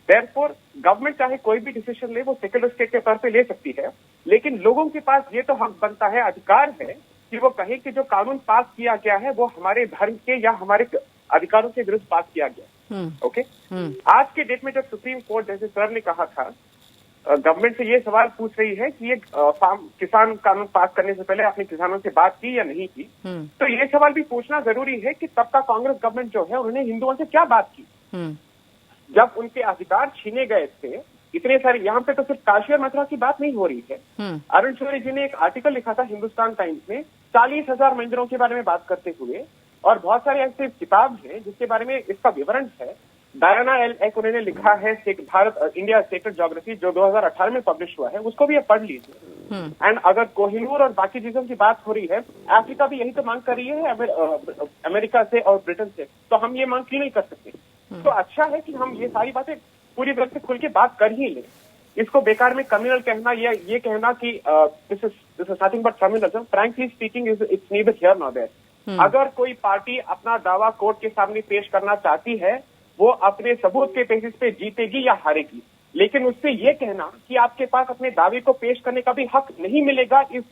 देयरफॉर गवर्नमेंट चाहे कोई भी डिसीजन ले वो सेक्युलर स्टेट के तौर पे ले सकती है, लेकिन लोगों के पास ये तो हक बनता है, अधिकार है कि वो कहे कि जो कानून पास किया गया है वो हमारे धर्म के या हमारे अधिकारों के विरुद्ध पास किया गया। ओके, आज के डेट में जब सुप्रीम कोर्ट, जैसे सर ने कहा था, गवर्नमेंट से ये सवाल पूछ रही है कि ये किसान कानून पास करने से पहले आपने किसानों से बात की या नहीं की, तो ये सवाल भी पूछना जरूरी है कि तब का कांग्रेस गवर्नमेंट जो है उन्होंने हिंदुओं से क्या बात की जब उनके अधिकार छीने गए थे। इतने सारे यहाँ पे तो सिर्फ काशी और मथुरा की बात नहीं हो रही है। अरुण शौरी जी ने एक आर्टिकल लिखा था हिंदुस्तान टाइम्स में 40,000 मंदिरों के बारे में बात करते हुए, और बहुत सारे ऐसे किताब हैं जिसके बारे में इसका विवरण है। डायना एल एक उन्होंने लिखा है भारत इंडिया सेक्रेड ज्योग्राफी, जो 2018 में पब्लिश हुआ है, उसको भी आप पढ़ लीजिए। एंड अगर कोहिनूर और बाकी चीजों की बात हो रही है, अफ्रीका भी यही तो मांग कर रही है अमेरिका से और ब्रिटेन से, तो हम ये मांग क्यों नहीं कर सकते? तो अच्छा है कि हम ये सारी बातें पूरी तरह से खुल के बात कर ही लें। इसको बेकार में कम्युनल कहना या ये कहना कि this is nothing but communalism, frankly speaking it's neither here nor there. अगर कोई पार्टी अपना दावा कोर्ट के सामने पेश करना चाहती है, वो अपने सबूत के बेसिस पे जीतेगी या हारेगी, लेकिन उससे ये कहना कि आपके पास अपने दावे को पेश करने का भी हक नहीं मिलेगा इस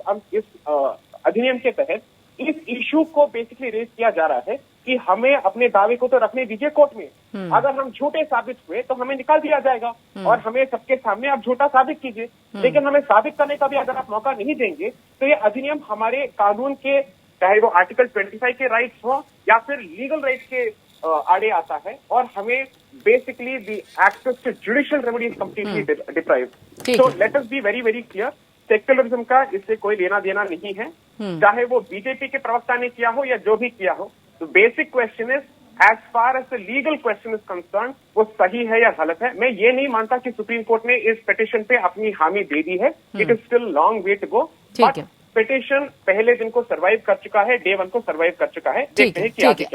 अधिनियम के तहत, इस इशू को बेसिकली रेज किया जा रहा है कि हमें अपने दावे को तो रखने दीजिए कोर्ट में। अगर हम झूठे साबित हुए तो हमें निकाल दिया जाएगा और हमें सबके सामने आप झूठा साबित कीजिए, लेकिन हमें साबित करने का भी अगर आप मौका नहीं देंगे तो ये अधिनियम हमारे कानून के, चाहे वो आर्टिकल 25 के राइट्स हो या फिर लीगल राइट्स के आड़े आता है, और हमें basically the access to judicial remedy is completely deprived. So let us be very very clear, secularism का इससे कोई लेना देना नहीं है, चाहे वो बीजेपी के प्रवक्ता ने किया हो या जो भी किया हो। तो basic question is, as far as the legal question is concern, वो सही है या गलत है। मैं ये नहीं मानता कि सुप्रीम कोर्ट ने इस पिटीशन पे अपनी हामी दे दी है, it is still long way to go, but petition पहले दिन को सर्वाइव कर चुका है, डे 1 को सर्वाइव कर चुका है। ठीक है,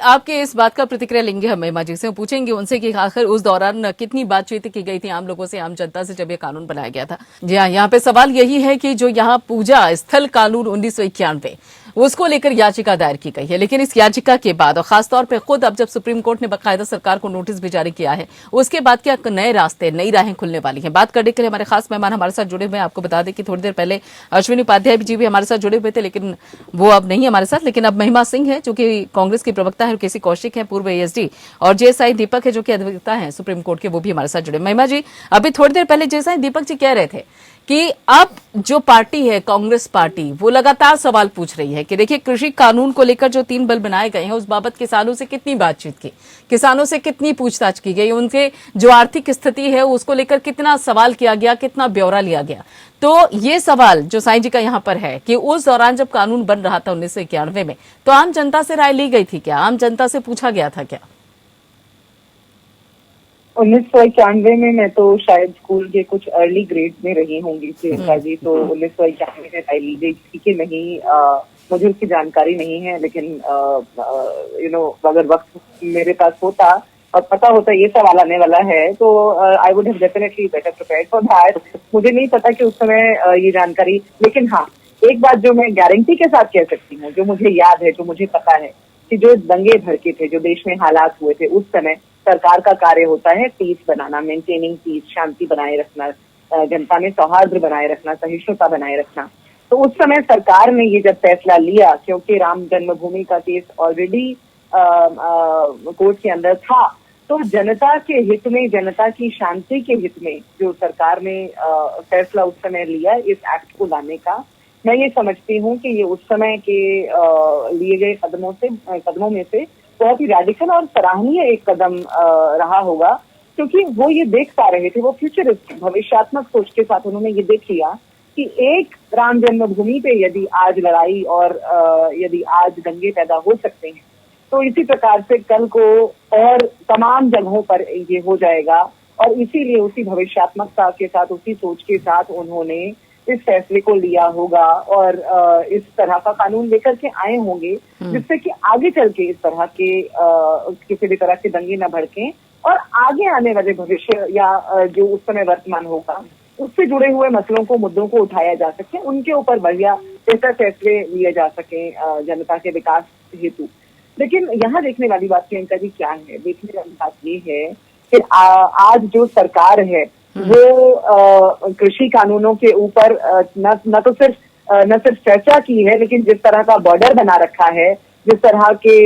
आपके इस बात का प्रतिक्रिया लेंगे हम महिमा जी से, पूछेंगे उनसे कि आखिर उस दौरान कितनी बातचीत की गई थी आम लोगों से, आम जनता से, जब ये कानून बनाया गया था। जी हाँ, यहाँ पे सवाल यही है कि जो यहाँ पूजा स्थल कानून 1991 उसको लेकर याचिका दायर की गई है, लेकिन इस याचिका के बाद और खासतौर पर खुद अब जब सुप्रीम कोर्ट ने बाकायदा सरकार को नोटिस भी जारी किया है, उसके बाद क्या नए रास्ते, नई राहें खुलने वाली हैं? बात करने के लिए हमारे खास मेहमान हमारे साथ जुड़े हुए हैं। आपको बता दें कि थोड़ी देर पहले अश्विनी उपाध्याय जी भी हमारे साथ जुड़े हुए थे, लेकिन वो अब नहीं हमारे साथ। लेकिन अब महिमा सिंह है जो कि कांग्रेस की प्रवक्ता है, केसी कौशिक है पूर्व एएसडी, और जेएसआई दीपक है जो कि अधिवक्ता है सुप्रीम कोर्ट के, वो भी हमारे साथ जुड़े। महिमा जी, अभी थोड़ी देर पहले जेएसआई दीपक जी कह रहे थे कि अब जो पार्टी है कांग्रेस पार्टी, वो लगातार सवाल पूछ रही है कि देखिए कृषि कानून को लेकर जो 3 बिल बनाए गए हैं उस बाबत किसानों से कितनी बातचीत की, किसानों से कितनी पूछताछ की गई, उनके जो आर्थिक स्थिति है उसको लेकर कितना सवाल किया गया, कितना ब्यौरा लिया गया। तो ये सवाल जो साईं जी का यहाँ पर है कि उस दौरान जब कानून बन रहा था 1991 में, तो आम जनता से राय ली गई थी क्या? आम जनता से पूछा गया था क्या? 1991 में मैं तो शायद स्कूल के कुछ अर्ली ग्रेड में रही होंगी प्रियंका जी, तो 1991 में राय ली गई थी कि नहीं, मुझे उसकी जानकारी नहीं है, लेकिन अगर वक्त मेरे पास होता और पता होता ये सवाल आने वाला है तो I would have definitely better prepared for that. मुझे नहीं पता कि उस समय ये जानकारी, लेकिन हाँ, एक बात जो मैं गारंटी के साथ कह सकती हूँ, जो मुझे याद है, जो मुझे पता है, कि जो दंगे भड़के थे, जो देश में हालात हुए थे, उस समय सरकार का कार्य होता है पीस बनाना, मेंटेनिंग पीस, शांति बनाए रखना, जनता में सौहार्द बनाए रखना, सहिष्णुता बनाए रखना। तो उस समय सरकार ने ये जब फैसला लिया, क्योंकि राम जन्मभूमि का केस ऑलरेडी कोर्ट के अंदर था, तो जनता के हित में, जनता की शांति के हित में जो सरकार ने फैसला उस समय लिया इस एक्ट को लाने का, मैं ये समझती हूँ कि ये उस समय के लिए गए कदमों में से बहुत ही रेडिकल और सराहनीय एक कदम रहा होगा, क्योंकि वो ये देख पा रहे थे, वो फ्यूचरिस्ट भविष्यात्मक सोच के साथ उन्होंने ये देख लिया कि एक राम जन्मभूमि पे यदि आज लड़ाई और यदि आज दंगे पैदा हो सकते हैं, तो इसी प्रकार से कल को और तमाम जगहों पर ये हो जाएगा। और इसीलिए उसी भविष्यात्मकता के साथ, उसी सोच के साथ उन्होंने इस फैसले को लिया होगा और इस तरह का कानून लेकर के आए होंगे, जिससे कि आगे चल के इस तरह के किसी भी तरह के दंगे न भड़कें और आगे आने वाले भविष्य या जो उस समय वर्तमान होगा उससे जुड़े हुए मसलों को, मुद्दों को उठाया जा सके, उनके ऊपर बढ़िया बेहतर फैसले लिए जा सके जनता के विकास हेतु। लेकिन यहाँ देखने वाली बात प्रियंका जी क्या है? देखने वाली बात ये है कि आज जो सरकार है वो कृषि कानूनों के ऊपर न सिर्फ चर्चा की है, लेकिन जिस तरह का बॉर्डर बना रखा है, जिस तरह के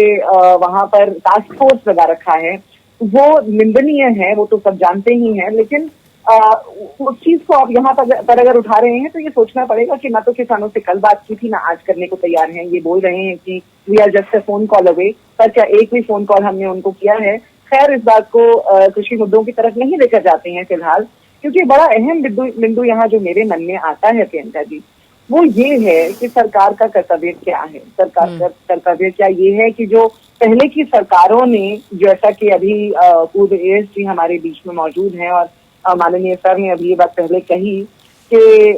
वहां पर टास्क फोर्स लगा रखा है, वो निंदनीय है, वो तो सब जानते ही हैं। लेकिन उस चीज को आप यहाँ पर अगर उठा रहे हैं तो ये सोचना पड़ेगा कि ना तो किसानों से कल बात की थी, ना आज करने को तैयार हैं। ये बोल रहे हैं कि we are just a phone call away, पर क्या एक भी फोन कॉल हमने उनको किया है? खैर, इस बात को कृषि मुद्दों की तरफ नहीं लेकर जाते हैं फिलहाल, क्योंकि बड़ा अहम बिंदु यहाँ जो मेरे मन में आता है प्रियंका जी, वो ये है कि सरकार का कर्तव्य क्या है। सरकार का कर्तव्य क्या ये है कि जो पहले की सरकारों ने, जैसा कि अभी पूर्व एएस जी हमारे बीच में मौजूद हैं और माननीय सर ने अभी ये बात पहले कही कि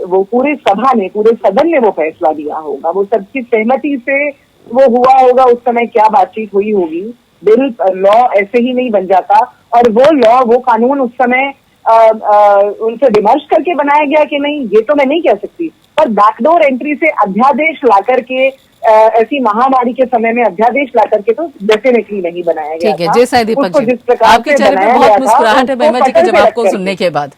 वो पूरे सभा ने, पूरे सदन ने वो फैसला दिया होगा, वो सबकी सहमति से वो हुआ होगा। उस समय क्या बातचीत हुई होगी, बिल लॉ ऐसे ही नहीं बन जाता। और वो लॉ, वो कानून उस समय उनसे विमर्श करके बनाया गया कि नहीं, ये तो मैं नहीं कह सकती, पर बैकडोर एंट्री से अध्यादेश ला करके ऐसी महामारी के समय में अध्यादेश ला करके तो डेफिनेटली नहीं बनाया गया। ठीक है, जय साईं दीपक जी, आपके चेहरे पे बहुत मुस्कुराहट है महिमा जी के जवाब को सुनने के बाद।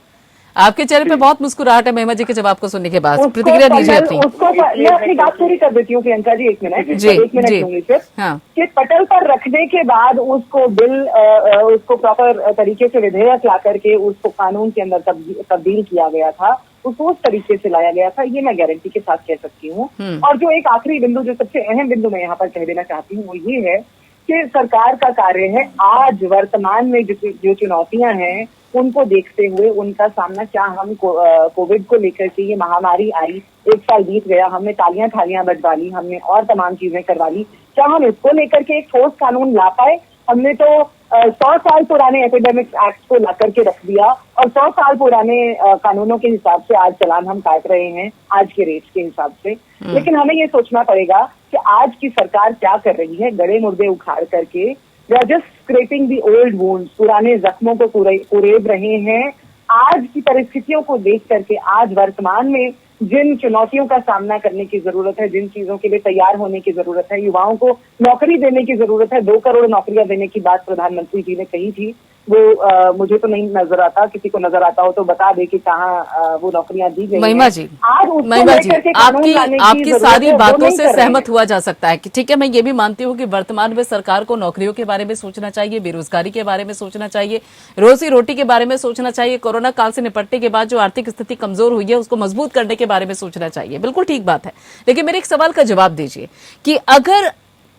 आपके चेहरे पे बहुत मुस्कुराहट है महिमा जी के जवाब को सुनने के बाद। प्रतिक्रिया दीजिए अपनी। मैं अपनी बात पूरी कर देती हूँ प्रियंका जी, एक मिनट लूंगी सिर्फ। कि पटल पर रखने के बाद उसको उसको प्रॉपर तरीके से विधेयक ला करके उसको कानून के अंदर तब्दील किया गया था, उसको उस तरीके से लाया गया था, ये मैं गारंटी के साथ कह सकती हूँ। और जो एक आखिरी बिंदु, जो सबसे अहम बिंदु मैं यहाँ पर कह देना चाहती हूँ, वो ये है कि सरकार का कार्य है आज वर्तमान में जो चुनौतियां हैं उनको देखते हुए उनका सामना, क्या हम कोविड को लेकर के, ये महामारी आई, 1 साल बीत गया, हमने तालियां थालियां बजवा ली, हमने और तमाम चीजें करवा ली, क्या हम इसको लेकर के एक ठोस कानून ला पाए? हमने तो 100 साल पुराने एपिडेमिक्स एक्ट को ला करके रख दिया और 100 साल पुराने कानूनों के हिसाब से आज चालान हम काट रहे हैं, आज के रेट के हिसाब से। लेकिन हमें ये सोचना पड़ेगा कि आज की सरकार क्या कर रही है। गड़े मुर्दे उखाड़ करके they are just scraping the old wounds, पुराने जख्मों को कुरेद रहे हैं। आज की परिस्थितियों को देख करके, आज वर्तमान में जिन चुनौतियों का सामना करने की जरूरत है, जिन चीजों के लिए तैयार होने की जरूरत है, युवाओं को नौकरी देने की जरूरत है, 2 करोड़ नौकरियां देने की बात प्रधानमंत्री जी ने कही थी, वो मुझे तो नहीं नजर आता, किसी को नजर आता हो तो बता दे कि कहाँ वो नौकरियां दी गई। महिमा जी, आपकी सारी बातों से सहमत हुआ जा सकता है कि ठीक है, मैं ये भी मानती हूँ कि वर्तमान में सरकार को नौकरियों के बारे में सोचना चाहिए, बेरोजगारी के बारे में सोचना चाहिए, रोजी रोटी के बारे में सोचना चाहिए, कोरोना काल से निपटने के बाद जो आर्थिक स्थिति कमजोर हुई है उसको मजबूत करने के बारे में सोचना चाहिए। बिल्कुल ठीक बात है, लेकिन मेरे एक सवाल का जवाब दीजिए कि अगर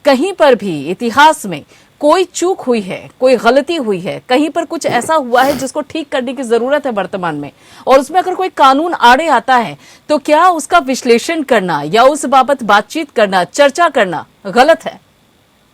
कहीं पर भी इतिहास में कोई चूक हुई है, कोई गलती हुई है, कहीं पर कुछ ऐसा हुआ है जिसको ठीक करने की जरूरत है वर्तमान में, और उसमें अगर कोई कानून आड़े आता है, तो क्या उसका विश्लेषण करना या उस बाबत बातचीत करना, चर्चा करना गलत है?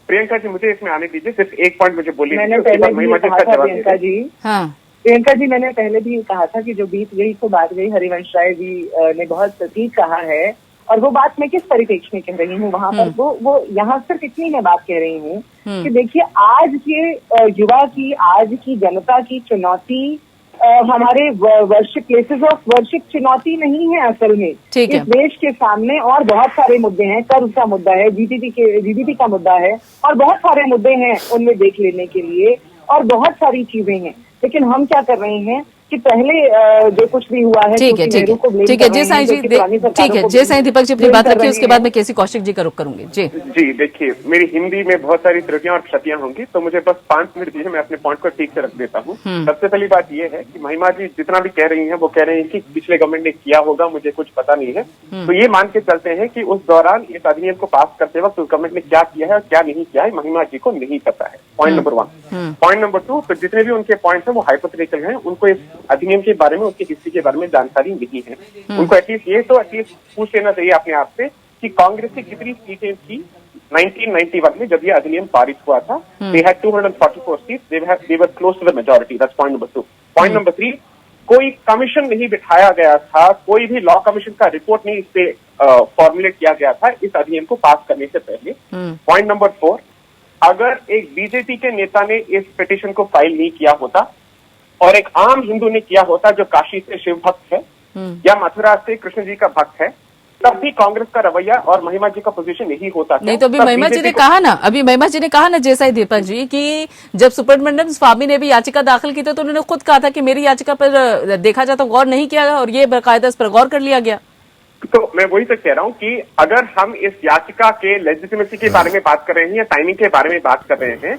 प्रियंका जी, मुझे इसमें आने दीजिए, सिर्फ एक पॉइंट मुझे बोलिए। मैंने पहले भी कहा था प्रियंका जी, प्रियंका जी, मैंने पहले भी कहा था कि जो बीत गई तो बात गई। हरिवंश राय जी ने बहुत ठीक कहा है, और वो बात मैं किस परिप्रेक्ष्य में कह रही हूँ वहां पर, वो यहाँ सिर्फ इतनी मैं बात कह रही हूँ कि देखिए, आज के युवा की, आज की जनता की चुनौती हमारे प्लेसेस ऑफ वर्शिप चुनौती नहीं है असल में। इस देश के सामने और बहुत सारे मुद्दे हैं, कर्ज का मुद्दा है, जीडीपी का मुद्दा है, और बहुत सारे मुद्दे हैं उनमें देख लेने के लिए, और बहुत सारी चीजें हैं। लेकिन हम क्या कर रहे हैं, कि पहले जो कुछ भी हुआ है, ठीक है जय साईं जी, ठीक है जय साईं दीपक जी अपनी बात रखिए, उसके बाद मैं केसी कौशिक जी का रुख करूंगी। जी देखिए, मेरी हिंदी में बहुत सारी त्रुटियां और क्षतियां होंगी, तो मुझे बस 5 मिनट दीजिए, मैं अपने पॉइंट को ठीक से रख देता हूँ। सबसे पहली बात यह है कि महिमा जी जितना भी कह रही हैं वो कह रही हैं कि पिछले गवर्नमेंट ने किया होगा, मुझे कुछ पता नहीं है। तो ये मान के चलते हैं कि उस दौरान इस अधिनियम को पास करते वक्त उस गवर्नमेंट ने क्या किया है और क्या नहीं किया है महिमा जी को नहीं पता है। Point number 1। पॉइंट नंबर 2, तो जितने भी उनके पॉइंट्स हैं वो हाइपोथेटिकल हैं, उनको इस अधिनियम के बारे में, उसकी हिस्ट्री के बारे में जानकारी नहीं है। उनको एटलीस्ट पूछ लेना चाहिए अपने आप से कि कांग्रेस की कितनी सीटें थी 1991 में जब ये अधिनियम पारित हुआ था। They had 244 seats, they were close to the majority. That's point number 2। Point number 3, कोई कमीशन नहीं बिठाया गया था, कोई भी लॉ कमीशन का रिपोर्ट नहीं इस पे फॉर्मुलेट किया गया था इस अधिनियम को पास करने से पहले। पॉइंट नंबर 4, अगर एक बीजेपी के नेता ने इस पिटीशन को फाइल नहीं किया होता और एक आम हिंदू ने किया होता जो काशी से शिव भक्त है या मथुरा से कृष्ण जी का भक्त है, तब भी कांग्रेस का रवैया और महिमा जी का पोजीशन यही होता था। नहीं तो अभी महिमा जी ने कहा ना जय साईं दीपक जी कि जब सुब्रमण्यम स्वामी ने भी याचिका दाखिल की थी तो उन्होंने खुद कहा था कि मेरी याचिका पर देखा जाए तो गौर नहीं किया और ये बाकायदा इस पर गौर कर लिया गया। तो मैं वही तो कह रहा हूँ कि अगर हम इस याचिका के लेजिटिमेसी के बारे में बात कर रहे हैं या टाइमिंग के बारे में बात कर रहे हैं,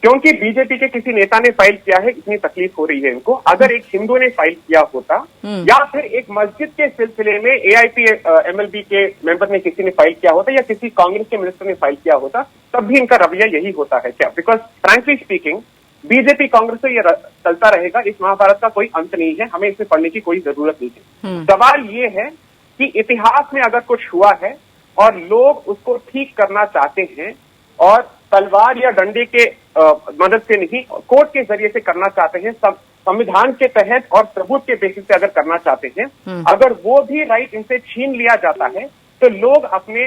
क्योंकि बीजेपी के किसी नेता ने फाइल किया है इतनी तकलीफ हो रही है इनको, अगर एक हिंदू ने फाइल किया होता या फिर एक मस्जिद के सिलसिले में एआईपी एमएलबी के मेंबर ने किसी ने फाइल किया होता या किसी कांग्रेस के मिनिस्टर ने फाइल किया होता, तब भी इनका रवैया यही होता है क्या? Because frankly speaking BJP Congress से ये चलता रहेगा, इस महाभारत का कोई अंत नहीं है, हमें इसमें पढ़ने की कोई जरूरत नहीं है। सवाल ये है कि इतिहास में अगर कुछ हुआ है और लोग उसको ठीक करना चाहते हैं और तलवार या डंडे के मदद से नहीं, कोर्ट के जरिए से करना चाहते हैं, संविधान के तहत और सबूत के बेसिस पे अगर करना चाहते हैं, अगर वो भी राइट इनसे छीन लिया जाता है तो लोग अपने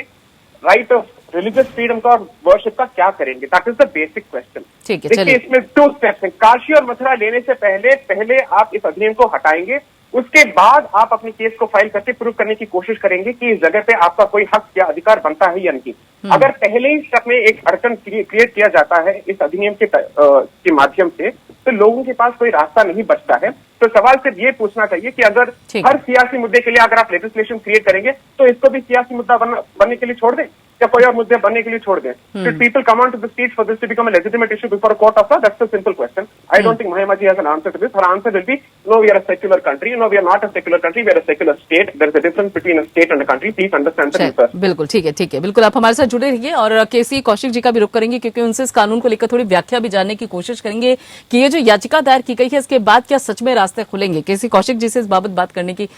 राइट ऑफ रिलीजियस फ्रीडम का और वर्शिप का क्या करेंगे? That is the basic question. देखिए, इसमें 2 स्टेप्स हैं। काशी और मथुरा लेने से पहले आप इस अधिनियम को हटाएंगे, उसके बाद आप अपनी केस को फाइल करके प्रूव करने की कोशिश करेंगे कि इस जगह पे आपका कोई हक या अधिकार बनता है या नहीं। अगर पहले ही स्टेप में एक अड़चन क्रिएट किया जाता है इस अधिनियम के माध्यम से, तो लोगों के पास कोई रास्ता नहीं बचता है। तो सवाल सिर्फ ये पूछना चाहिए कि अगर हर सियासी मुद्दे के लिए अगर आप लेजिस्लेशन क्रिएट करेंगे तो इसको भी सियासी मुद्दा बनने के लिए छोड़ दें या कोई और मुद्दे बनने के लिए छोड़ दें? Should people come on to the stage for this to become a legitimate issue before a court of law? That's a simple question. I don't think Mahima ji has an answer to this. Her answer will be, no, we are a secular country. No, we are not a secular country. We are a secular state. There is a difference between a state and a country. Please understand that, sir. बिल्कुल ठीक है, बिल्कुल आप हमारे साथ जुड़े रहिए और केसी कौशिक जी का भी रुख करेंगे क्योंकि उनसे इस कानून को लेकर थोड़ी व्याख्या भी जानने की कोशिश करेंगे कि ये जो याचिका दायर की गई है इसके बाद क्या सच में रास्ते खुलेंगे। केसी कौशिक जी से इस बाबत बात करने की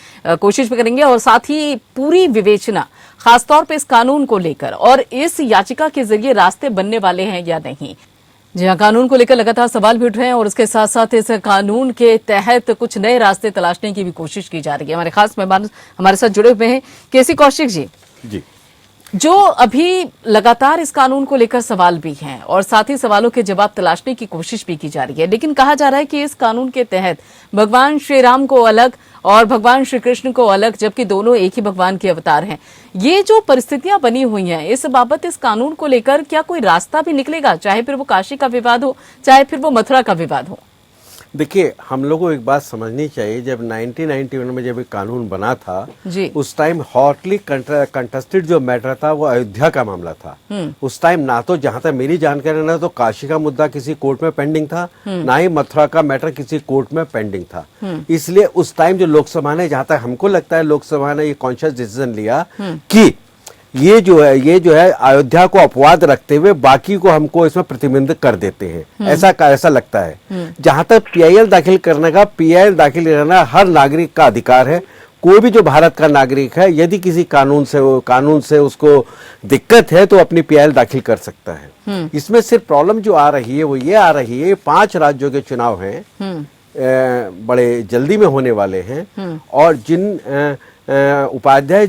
कोशिश भी करेंगे और साथ ही पूरी विवेचना खासतौर पे इस कानून को लेकर और इस याचिका के जरिए रास्ते बनने वाले हैं या नहीं। जी हाँ, कानून को लेकर लगातार सवाल भी उठ रहे हैं और उसके साथ साथ इस कानून के तहत कुछ नए रास्ते तलाशने की भी कोशिश की जा रही है। हमारे खास मेहमान हमारे साथ जुड़े हुए हैं केसी कौशिक जी। जो अभी लगातार इस कानून को लेकर सवाल भी हैं और साथ ही सवालों के जवाब तलाशने की कोशिश भी की जा रही है, लेकिन कहा जा रहा है कि इस कानून के तहत भगवान श्री राम को अलग और भगवान श्री कृष्ण को अलग, जबकि दोनों एक ही भगवान के अवतार हैं। ये जो परिस्थितियां बनी हुई हैं, इस बाबत इस कानून को लेकर क्या कोई रास्ता भी निकलेगा, चाहे फिर वो काशी का विवाद हो चाहे फिर वो मथुरा का विवाद हो? देखिए, हम लोगों को एक बात समझनी चाहिए, जब 1991 में जब ये कानून बना था उस टाइम हॉटली कंटेस्टेड जो मैटर था वो अयोध्या का मामला था। उस टाइम ना तो, जहां तक मेरी जानकारी, ना तो काशी का मुद्दा किसी कोर्ट में पेंडिंग था, ना ही मथुरा का मैटर किसी कोर्ट में पेंडिंग था। इसलिए उस टाइम जो लोकसभा ने, जहां तक हमको लगता है लोकसभा ने ये कॉन्शियस डिसीजन लिया कि ये जो है अयोध्या को अपवाद रखते हुए बाकी को हमको इसमें प्रतिबंधित कर देते हैं, ऐसा लगता है। जहां तक पीआईएल दाखिल करने का, पीआईएल दाखिल करना हर नागरिक का अधिकार है। कोई भी जो भारत का नागरिक है, यदि किसी कानून से उसको दिक्कत है तो अपनी पीआईएल दाखिल कर सकता है। इसमें सिर्फ प्रॉब्लम जो आ रही है वो ये आ रही है, 5 राज्यों के चुनाव हैं, बड़े जल्दी में होने वाले हैं और जिन उपाध्याय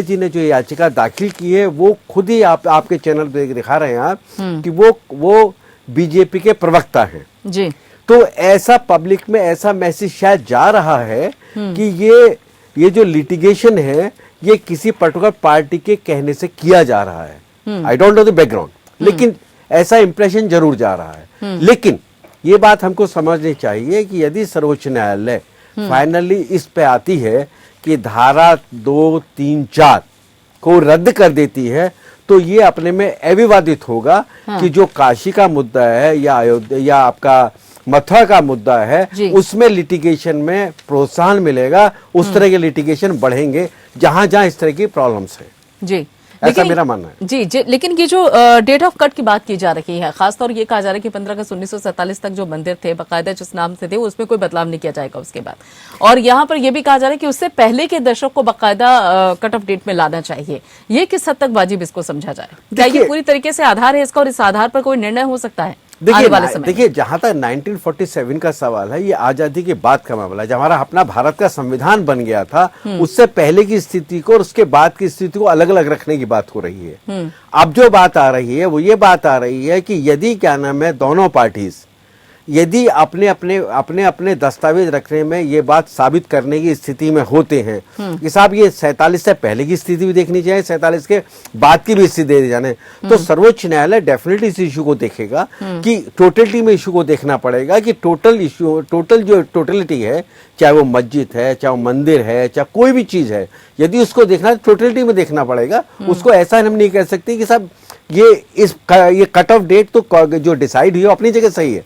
जी ने जो याचिका दाखिल की है वो खुद ही आपके चैनल पे दिखा रहे हैं आप कि वो बीजेपी के प्रवक्ता हैं जी। तो ऐसा पब्लिक में ऐसा मैसेज शायद जा रहा है कि ये जो लिटिगेशन है ये किसी पर्टिकुलर पार्टी के कहने से किया जा रहा है। I don't know the background, लेकिन ऐसा इंप्रेशन जरूर जा रहा है। लेकिन ये बात हमको समझनी चाहिए कि यदि सर्वोच्च न्यायालय फाइनली इस पे आती है कि धारा 2, 3, 4 को रद्द कर देती है, तो ये अपने में अविवादित होगा कि जो काशी का मुद्दा है या अयोध्या या आपका मथुरा का मुद्दा है, उसमें लिटिगेशन में प्रोत्साहन मिलेगा, उस तरह के लिटिगेशन बढ़ेंगे जहां जहां इस तरह की प्रॉब्लम्स है। जी, ऐसा मेरा मानना है। जी, लेकिन ये जो डेट ऑफ कट की बात की जा रही है, खासतौर ये कहा जा रहा है कि 15 अगस्त 1947 तक जो मंदिर थे बाकायदा जिस नाम से थे उसमें कोई बदलाव नहीं किया जाएगा उसके बाद, और यहाँ पर यह भी कहा जा रहा है कि उससे पहले के दशक को बाकायदा कट ऑफ डेट में लाना चाहिए। ये किस हद तक वाजिब इसको समझा जाए? क्या ये पूरी तरीके से आधार है इसका और इस आधार पर कोई निर्णय हो सकता है? देखिए जहां तक 1947 का सवाल है, ये आजादी के बाद का मामला है। जब हमारा अपना भारत का संविधान बन गया था, उससे पहले की स्थिति को और उसके बाद की स्थिति को अलग अलग रखने की बात हो रही है। अब जो बात आ रही है वो ये बात आ रही है कि यदि क्या नाम है दोनों पार्टीज यदि अपने अपने दस्तावेज रखने में ये बात साबित करने की स्थिति में होते हैं कि साहब ये 47 से पहले की स्थिति भी देखनी चाहिए, 47 के बाद की भी स्थिति दे जाने, तो सर्वोच्च न्यायालय डेफिनेटली इस इशू को देखेगा कि टोटलिटी में इशू को देखना पड़ेगा कि टोटलिटी है, चाहे वो मस्जिद है, चाहे वो मंदिर है, चाहे कोई भी चीज है, यदि उसको देखना है टोटलिटी में देखना पड़ेगा। उसको ऐसा हम नहीं कह सकते कि साहब ये कट ऑफ डेट तो जो डिसाइड हुई अपनी जगह सही है,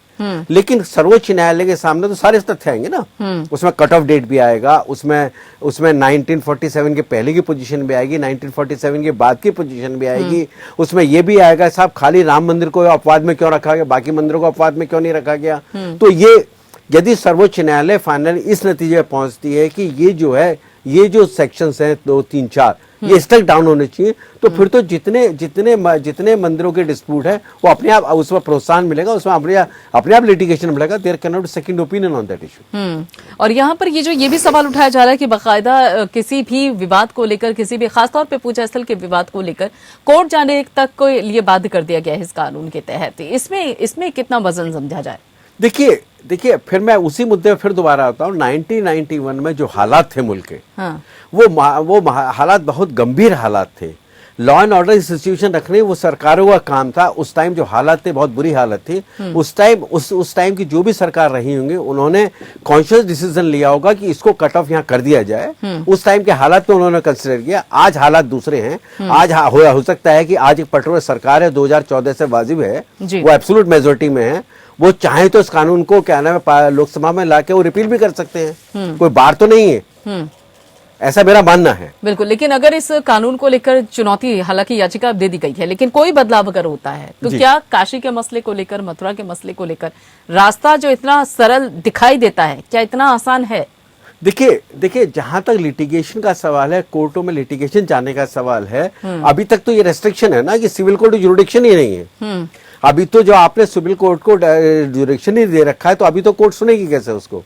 लेकिन सर्वोच्च न्यायालय के सामने तो सारे तथ्य आएंगे ना। उसमें कट ऑफ डेट भी आएगा, उसमें 1947 के पहले की पोजीशन भी आएगी, 1947 के बाद की पोजीशन भी आएगी, उसमें यह भी आएगा साहब खाली राम मंदिर को अपवाद में क्यों रखा गया, बाकी मंदिरों को अपवाद में क्यों नहीं रखा गया। तो ये यदि सर्वोच्च न्यायालय फाइनल इस नतीजे पर पहुंचती है कि ये जो सेक्शंस हैं 2, 3, 4 ये स्ट्रक डाउन होने चाहिए, तो फिर तो जितने मंदिरों के डिस्प्यूट है वो अपने आप उसमें प्रोत्साहन मिलेगा, उसमें अपने आप लिटिगेशन मिलेगा। There can not second opinion on that issue. और यहाँ पर ये भी सवाल उठाया जा रहा है कि बाकायदा किसी भी विवाद को लेकर, किसी भी खासतौर पे पूजा स्थल के विवाद को लेकर कोर्ट जाने तक को लिए बाध्य कर दिया गया है इस कानून के तहत। इसमें कितना वजन समझा जाए? देखिए फिर मैं उसी मुद्दे पर फिर दोबारा आता हूँ। 1991 में जो हालात थे मुल्क के, वो हालात बहुत गंभीर हालात थे। लॉ एंड ऑर्डर की सिचुएशन रखने वो सरकारों का काम था। उस टाइम जो हालात थे बहुत बुरी हालत थी। उस टाइम की जो भी सरकार रही होंगी उन्होंने कॉन्शियस डिसीजन लिया होगा कि इसको कट ऑफ यहाँ कर दिया जाए। उस टाइम के हालात को उन्होंने कंसिडर किया। आज हालात दूसरे हैं। आज हो सकता है कि आज एक पर्टिकुलर सरकार है 2014 से वाजिब है, वो एब्सोल्यूट मेजोरिटी में है, वो चाहे तो इस कानून को क्या नाम है लोकसभा में लाके वो रिपील भी कर सकते हैं, कोई बार तो नहीं है। ऐसा मेरा मानना है। बिल्कुल, लेकिन अगर इस कानून को लेकर चुनौती, हालांकि याचिका दे दी गई है, लेकिन कोई बदलाव अगर होता है तो क्या काशी के मसले को लेकर, मथुरा के मसले को लेकर रास्ता जो इतना सरल दिखाई देता है, क्या इतना आसान है? देखिए जहां तक लिटिगेशन का सवाल है, कोर्टों में लिटिगेशन जाने का सवाल है, अभी तक तो ये रेस्ट्रिक्शन है ना कि सिविल कोर्ट जुरिडिक्शन ही नहीं है। अभी तो जो आपने सिविल कोर्ट को जुरिडिक्शन ही दे रखा है, तो अभी तो कोर्ट सुनेगी कैसे उसको?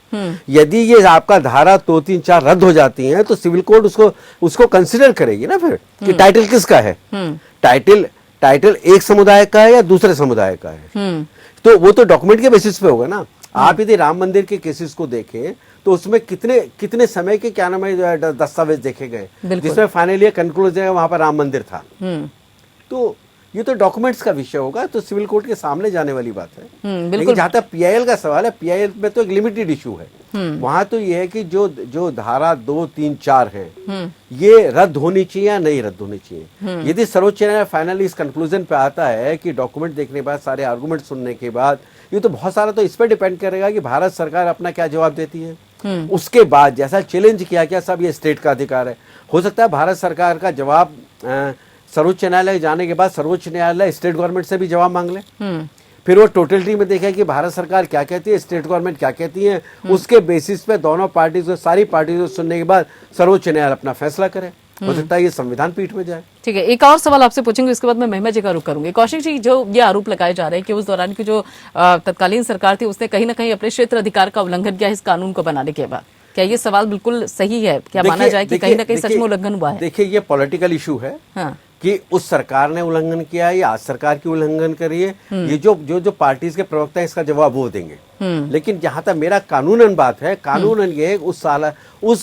यदि ये आपका धारा 2, 3, 4 रद्द हो जाती हैं तो सिविल कोर्ट उसको कंसिडर करेगी ना फिर कि टाइटल किसका है। टाइटल एक समुदाय का है या दूसरे समुदाय का है, तो वो तो डॉक्यूमेंट के बेसिस पे होगा ना। आप यदि राम मंदिर के केसेस को देखें तो उसमें कितने समय के क्या नाम है दस्तावेज देखे गए जिसमें फाइनली कंक्लूजन है वहां पर राम मंदिर था। तो ये तो डॉक्यूमेंट्स का विषय होगा, तो सिविल कोर्ट के सामने जाने वाली बात है। लेकिन जहां तक पीआईएल का सवाल है, पीआईएल में तो एक लिमिटेड इशू है। वहां तो ये है कि जो धारा 2, 3, 4 है ये रद्द होनी चाहिए या नहीं रद्द होनी चाहिए। यदि सर्वोच्च न्यायालय फाइनली इस कंक्लूजन पे आता है कि डॉक्यूमेंट देखने के बाद, सारे आर्गूमेंट सुनने के बाद, ये तो बहुत सारा तो इस पर डिपेंड करेगा कि भारत सरकार अपना क्या जवाब देती है। उसके बाद जैसा चैलेंज किया गया, सब ये स्टेट का अधिकार है, हो सकता है भारत सरकार का जवाब सर्वोच्च न्यायालय जाने के बाद सर्वोच्च न्यायालय स्टेट गवर्नमेंट से भी जवाब मांग ले। फिर वो टोटलिटी में देखे कि भारत सरकार क्या कहती है, स्टेट गवर्नमेंट क्या कहती है, उसके बेसिस पे दोनों पार्टीज को, सारी पार्टीज को सुनने के बाद सर्वोच्च न्यायालय अपना फैसला करे। हो सकता है ये संविधान पीठ में जाए। ठीक है, एक और सवाल आपसे पूछेंगे, उसके बाद मैं महिमा जी का रुख करूंगी। कौशिक जी, जो ये आरोप लगाए जा रहे हैं कि उस दौरान की जो तत्कालीन सरकार थी उसने कहीं ना कहीं अपने क्षेत्र अधिकार का उल्लंघन किया इस कानून को बनाने के बाद, क्या ये सवाल बिल्कुल सही है? क्या माना जाए कि कहीं ना कहीं सच में उल्लंघन हुआ है? देखिए ये पॉलिटिकल इशू है कि उस सरकार ने उल्लंघन किया है या आज सरकार की उल्लंघन करी है, ये जो पार्टीज के प्रवक्ता है इसका जवाब वो देंगे। लेकिन जहां तक मेरा कानूनन बात है, कानूनन ये है उस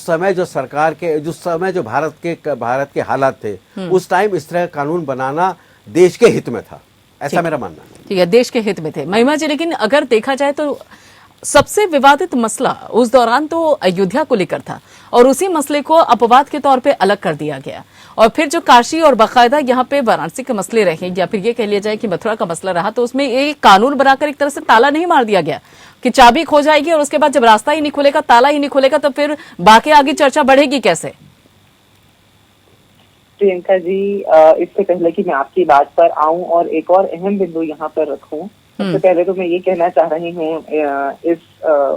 समय जो सरकार के जो भारत के हालात थे, उस टाइम इस तरह का कानून बनाना देश के हित में था, ऐसा मेरा मानना है। ठीक है, देश के हित में थे महिमा जी। लेकिन अगर देखा जाए तो सबसे विवादित मसला उस दौरान तो अयोध्या को लेकर था और उसी मसले को अपवाद के तौर पे अलग कर दिया गया, और फिर जो काशी और बाकायदा यहाँ पे वाराणसी के मसले रहे या फिर ये कह लिया जाए कि मथुरा का मसला रहा, तो उसमें एक कानून बनाकर एक तरह से ताला नहीं मार दिया गया कि चाबी खो जाएगी और उसके बाद जब रास्ता ही नहीं खुलेगा, ताला ही नहीं खुलेगा, तो फिर बाकी आगे चर्चा बढ़ेगी कैसे? प्रियंका जी, इससे पहले कि मैं आपकी बात पर आऊं और एक और अहम बिंदु यहाँ पर रखूं, सबसे पहले तो मैं ये कहना चाह रही हूँ इस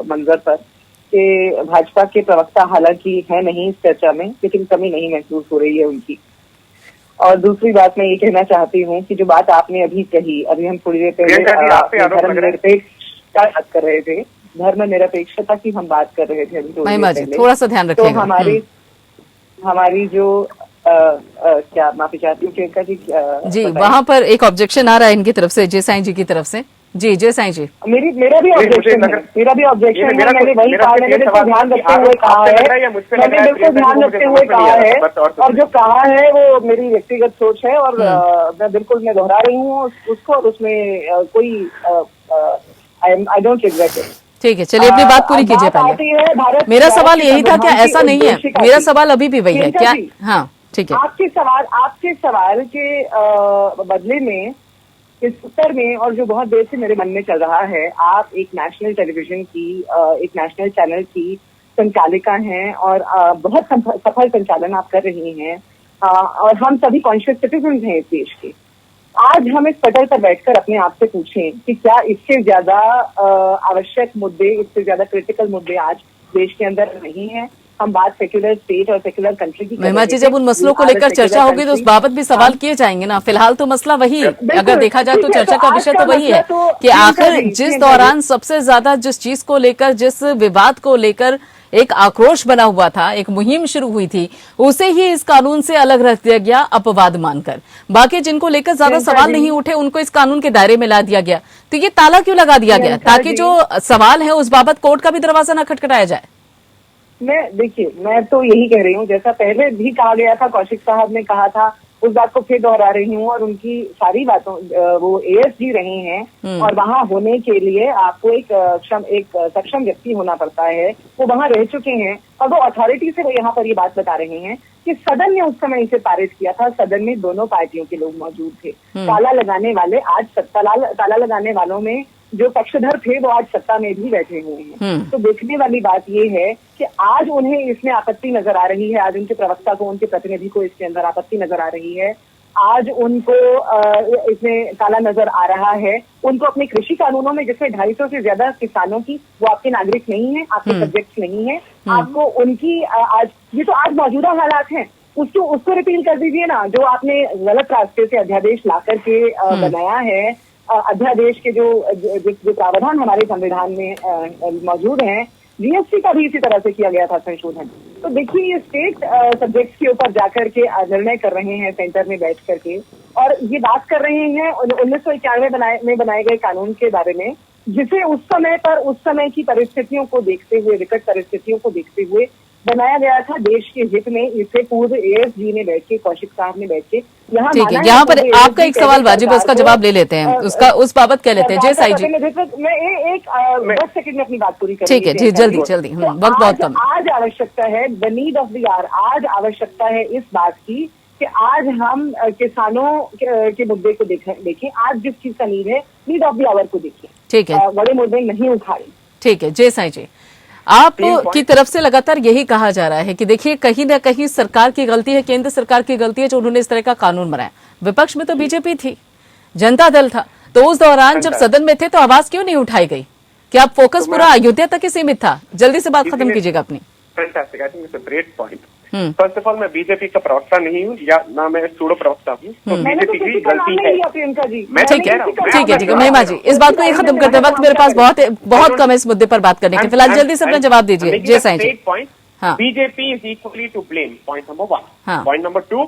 मंजर पर कि भाजपा के प्रवक्ता हालांकि है नहीं इस चर्चा में, लेकिन कमी नहीं महसूस हो रही है उनकी। और दूसरी बात मैं ये कहना चाहती हूँ कि जो बात आपने अभी कही, अभी हम थोड़ी देर पहले धर्मनिरपेक्षता बात कर रहे थे, धर्मनिरपेक्षता की हम बात कर रहे थे अभी थोड़ा सा ध्यान रखिएगा। तो हमारी जो क्या माफी चाहती हूँ प्रियंका जी वहाँ पर एक ऑब्जेक्शन आ रहा है इनकी तरफ से, जय साईं जी की तरफ से। जी जय साईं जी। मेरा भी ऑब्जेक्शन है, मैंने वही कहा, मैंने बिल्कुल ध्यान रखते हुए कहा है, मैंने बिल्कुल ध्यान रखते हुए कहा है, और जो कहा है वो मेरी व्यक्तिगत सोच है और मैं दोहरा रही हूँ उसको, और उसमें कोई आई डोंट रिग्रेट इट। ठीक है, चलिए अपनी बात पूरी कीजिए पहले। मेरा सवाल यही था, क्या ऐसा नहीं है? मेरा सवाल अभी भी वही है क्या? हाँ ठीक है। आपके सवाल के बदले में इस उत्तर में, और जो बहुत देर से मेरे मन में चल रहा है, आप एक नेशनल टेलीविजन की, एक नेशनल चैनल की संचालिका हैं और बहुत सफल संचालन आप कर रही हैं, और हम सभी कॉन्शियस सिटीजन हैं इस देश के। आज हम इस पटल पर बैठकर अपने आप से पूछें कि क्या इससे ज्यादा आवश्यक मुद्दे, इससे ज्यादा क्रिटिकल मुद्दे आज देश के अंदर नहीं है? हम बात सेक्युलर स्टेट और सेक्युलर कंट्री की। महिमा जी, जब उन मसलों को लेकर चर्चा होगी तो उस बाबत भी सवाल किए जाएंगे ना। फिलहाल तो मसला वही, अगर देखा जाए तो चर्चा का विषय तो वही है कि आखिर जिस दौरान सबसे ज्यादा जिस चीज को लेकर, जिस विवाद को लेकर एक आक्रोश बना हुआ था, एक मुहिम शुरू हुई थी, उसे ही इस कानून से अलग रख दिया गया अपवाद मानकर। बाकी जिनको लेकर ज्यादा सवाल नहीं उठे उनको इस कानून के दायरे में ला दिया गया। तो ये ताला क्यों लगा दिया गया? ताकि जो सवाल है उस बाबत कोर्ट का भी दरवाजा न खटखटाया जाए। देखिए, मैं तो यही कह रही हूँ, जैसा पहले भी कहा गया था, कौशिक साहब ने कहा था, उस बात को फिर दोहरा रही हूँ, और उनकी सारी बातों, वो एएसजी रहे हैं और वहां होने के लिए आपको एक सक्षम व्यक्ति होना पड़ता है, वो वहां रह चुके हैं और वो अथॉरिटी से वो यहाँ पर ये बात बता रहे हैं कि सदन ने उस समय इसे पारित किया था, सदन में दोनों पार्टियों के लोग मौजूद थे। ताला लगाने वाले आज ताला लगाने वालों में जो पक्षधर थे वो आज सत्ता में भी बैठे हुए हैं। तो देखने वाली बात ये है कि आज उन्हें इसमें आपत्ति नजर आ रही है, आज उनके प्रवक्ता को, उनके प्रतिनिधि को इसके अंदर आपत्ति नजर आ रही है, आज उनको इसमें काला नजर आ रहा है। उनको अपने कृषि कानूनों में, जिसमें 250 से ज्यादा किसानों की, वो आपके नागरिक नहीं है, आपके सब्जेक्ट नहीं है, आपको उनकी आज ये तो आज मौजूदा हालात हैं, उसको रिपील कर दीजिए ना, जो आपने गलत रास्ते से अध्यादेश ला करके बनाया है। अध्यादेश के जो प्रावधान हमारे संविधान में मौजूद हैं, जीएसटी का भी इसी तरह से किया गया था संशोधन। तो देखिए, ये स्टेट सब्जेक्ट्स के ऊपर जाकर के निर्णय कर रहे हैं सेंटर में बैठ करके, और ये बात कर रहे हैं 1991 में बनाए गए कानून के बारे में, जिसे उस समय पर, उस समय की परिस्थितियों को देखते हुए, विकट परिस्थितियों को देखते हुए बनाया गया था देश के हित में। इससे पूर्व एएसजी ने बैठ के, कौशिक साहब ने बैठ के यहाँ पर आपका एक सवाल वाजिब है, उसका जवाब ले लेते हैं, उसका उस बाबत कह लेते हैं। जय साईं जी, मैं एक 10 सेकंड में अपनी बात पूरी करूंगी। ठीक है जी, जल्दी वक्त बहुत कम। आज आवश्यकता है, the need of the hour, आज आवश्यकता है इस बात की कि आज हम किसानों के मुद्दे को देखें। आज जिस चीज का नीड है, नीड ऑफ द आवर को देखें। ठीक है, बड़े मुद्दे नहीं उठाए। ठीक है, जय साईं जी, आप की तरफ से लगातार यही कहा जा रहा है कि देखिए, कहीं ना कहीं सरकार की गलती है, केंद्र सरकार की गलती है जो उन्होंने इस तरह का कानून बनाया। विपक्ष में तो बीजेपी थी, जनता दल था, तो उस दौरान जब सदन में थे तो आवाज क्यों नहीं उठाई गई? क्या आप फोकस पूरा अयोध्या तक ही सीमित था? जल्दी से बात खत्म कीजिएगा अपनी। Fantastic, I think it's a great point. First of all, मैं बीजेपी का प्रवक्ता नहीं हूँ, या ना मैं सूडो प्रवक्ता हूँ, तो बीजेपी की गलती है। मैं ठीक है, महिमा जी, इस बात को ये खत्म करते वक्त मेरे पास बहुत कम है इस मुद्दे पर बात करने के। फिलहाल जल्दी से अपना जवाब दीजिए Jai Sai ji. BJP is equally to blame, point number 1। Point number 2,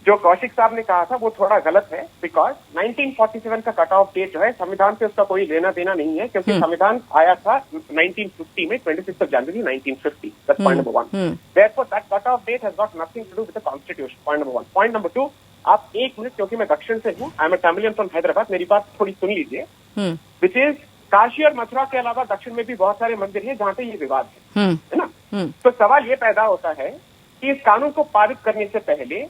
जो कौशिक साहब ने कहा था वो थोड़ा गलत है, बिकॉज 1947 का कट ऑफ डेट जो है, संविधान से उसका कोई लेना देना नहीं है, क्योंकि संविधान आया था 1950 में, 26 जनवरी 1950। That's point number 1। Therefore, that cut off date has got nothing to do with the constitution. Point number 1. Point number 2, आप एक मिनट, क्योंकि मैं दक्षिण से हूँ, I am a Tamilian from Hyderabad, मेरी बात थोड़ी सुन लीजिए। विच इज काशी और मथुरा के अलावा दक्षिण में भी बहुत सारे मंदिर हैं जहाँ पे ये विवाद है ना। तो सवाल ये पैदा होता है कि इस कानून को पारित करने से पहले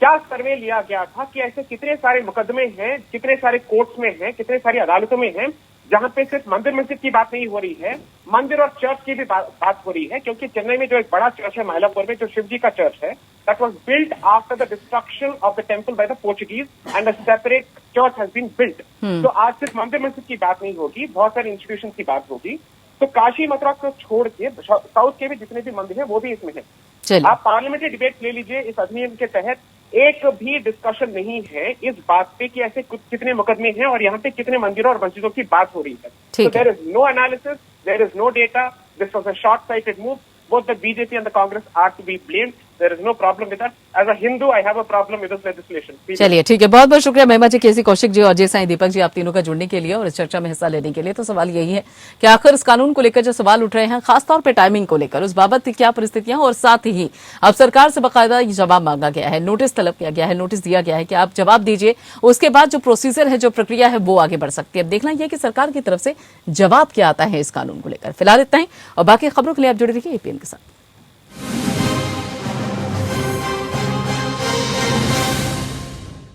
क्या सर्वे लिया गया था कि ऐसे कितने सारे मुकदमे हैं, कितने सारे कोर्ट्स में हैं, कितने सारी अदालतों में हैं जहां पे सिर्फ मंदिर मस्जिद की बात नहीं हो रही है, मंदिर और चर्च की भी बात हो रही है। क्योंकि चेन्नई में जो एक बड़ा चर्च है मायलापुर में, जो शिव जी का चर्च है, that was built after the destruction of the temple by the Portuguese and a separate church has been built. तो आज सिर्फ मंदिर मस्जिद की बात नहीं होगी, बहुत सारे इंस्टीट्यूशन की बात होगी। तो काशी मथुरा को छोड़ के साउथ के भी जितने भी मंदिर हैं वो भी इसमें है। आप पार्लियामेंट्री डिबेट ले लीजिए, इस अधिनियम के तहत एक भी डिस्कशन नहीं है इस बात पे कि ऐसे कितने मुकदमे हैं और यहाँ पे कितने मंदिरों और मस्जिदों की बात हो रही है। So there is no analysis, there is no data. This was a short-sighted move. Both the BJP and the Congress are to be blamed. There is no problem with that. As a Hindu, I have a problem with this legislation. चलिए ठीक है, बहुत बहुत शुक्रिया महिमा जी, केसी कौशिक जी और जय साईं दीपक जी, आप तीनों का जुड़ने के लिए और इस चर्चा में हिस्सा लेने के लिए। तो सवाल यही है कि आखिर इस कानून को लेकर जो सवाल उठ रहे हैं, खासतौर पर टाइमिंग को लेकर, उस बाबत क्या परिस्थितियां, और साथ ही अब सरकार से बाकायदा जवाब मांगा गया है, नोटिस तलब किया गया है, नोटिस दिया गया है कि आप जवाब दीजिए, उसके बाद जो प्रोसीजर है, जो प्रक्रिया है, वो आगे बढ़ सकती है। अब देखना यह कि सरकार की तरफ से जवाब क्या आता है इस कानून को लेकर। फिलहाल इतना ही, और बाकी खबरों के लिए आप जुड़े रहिए एपीएन के साथ।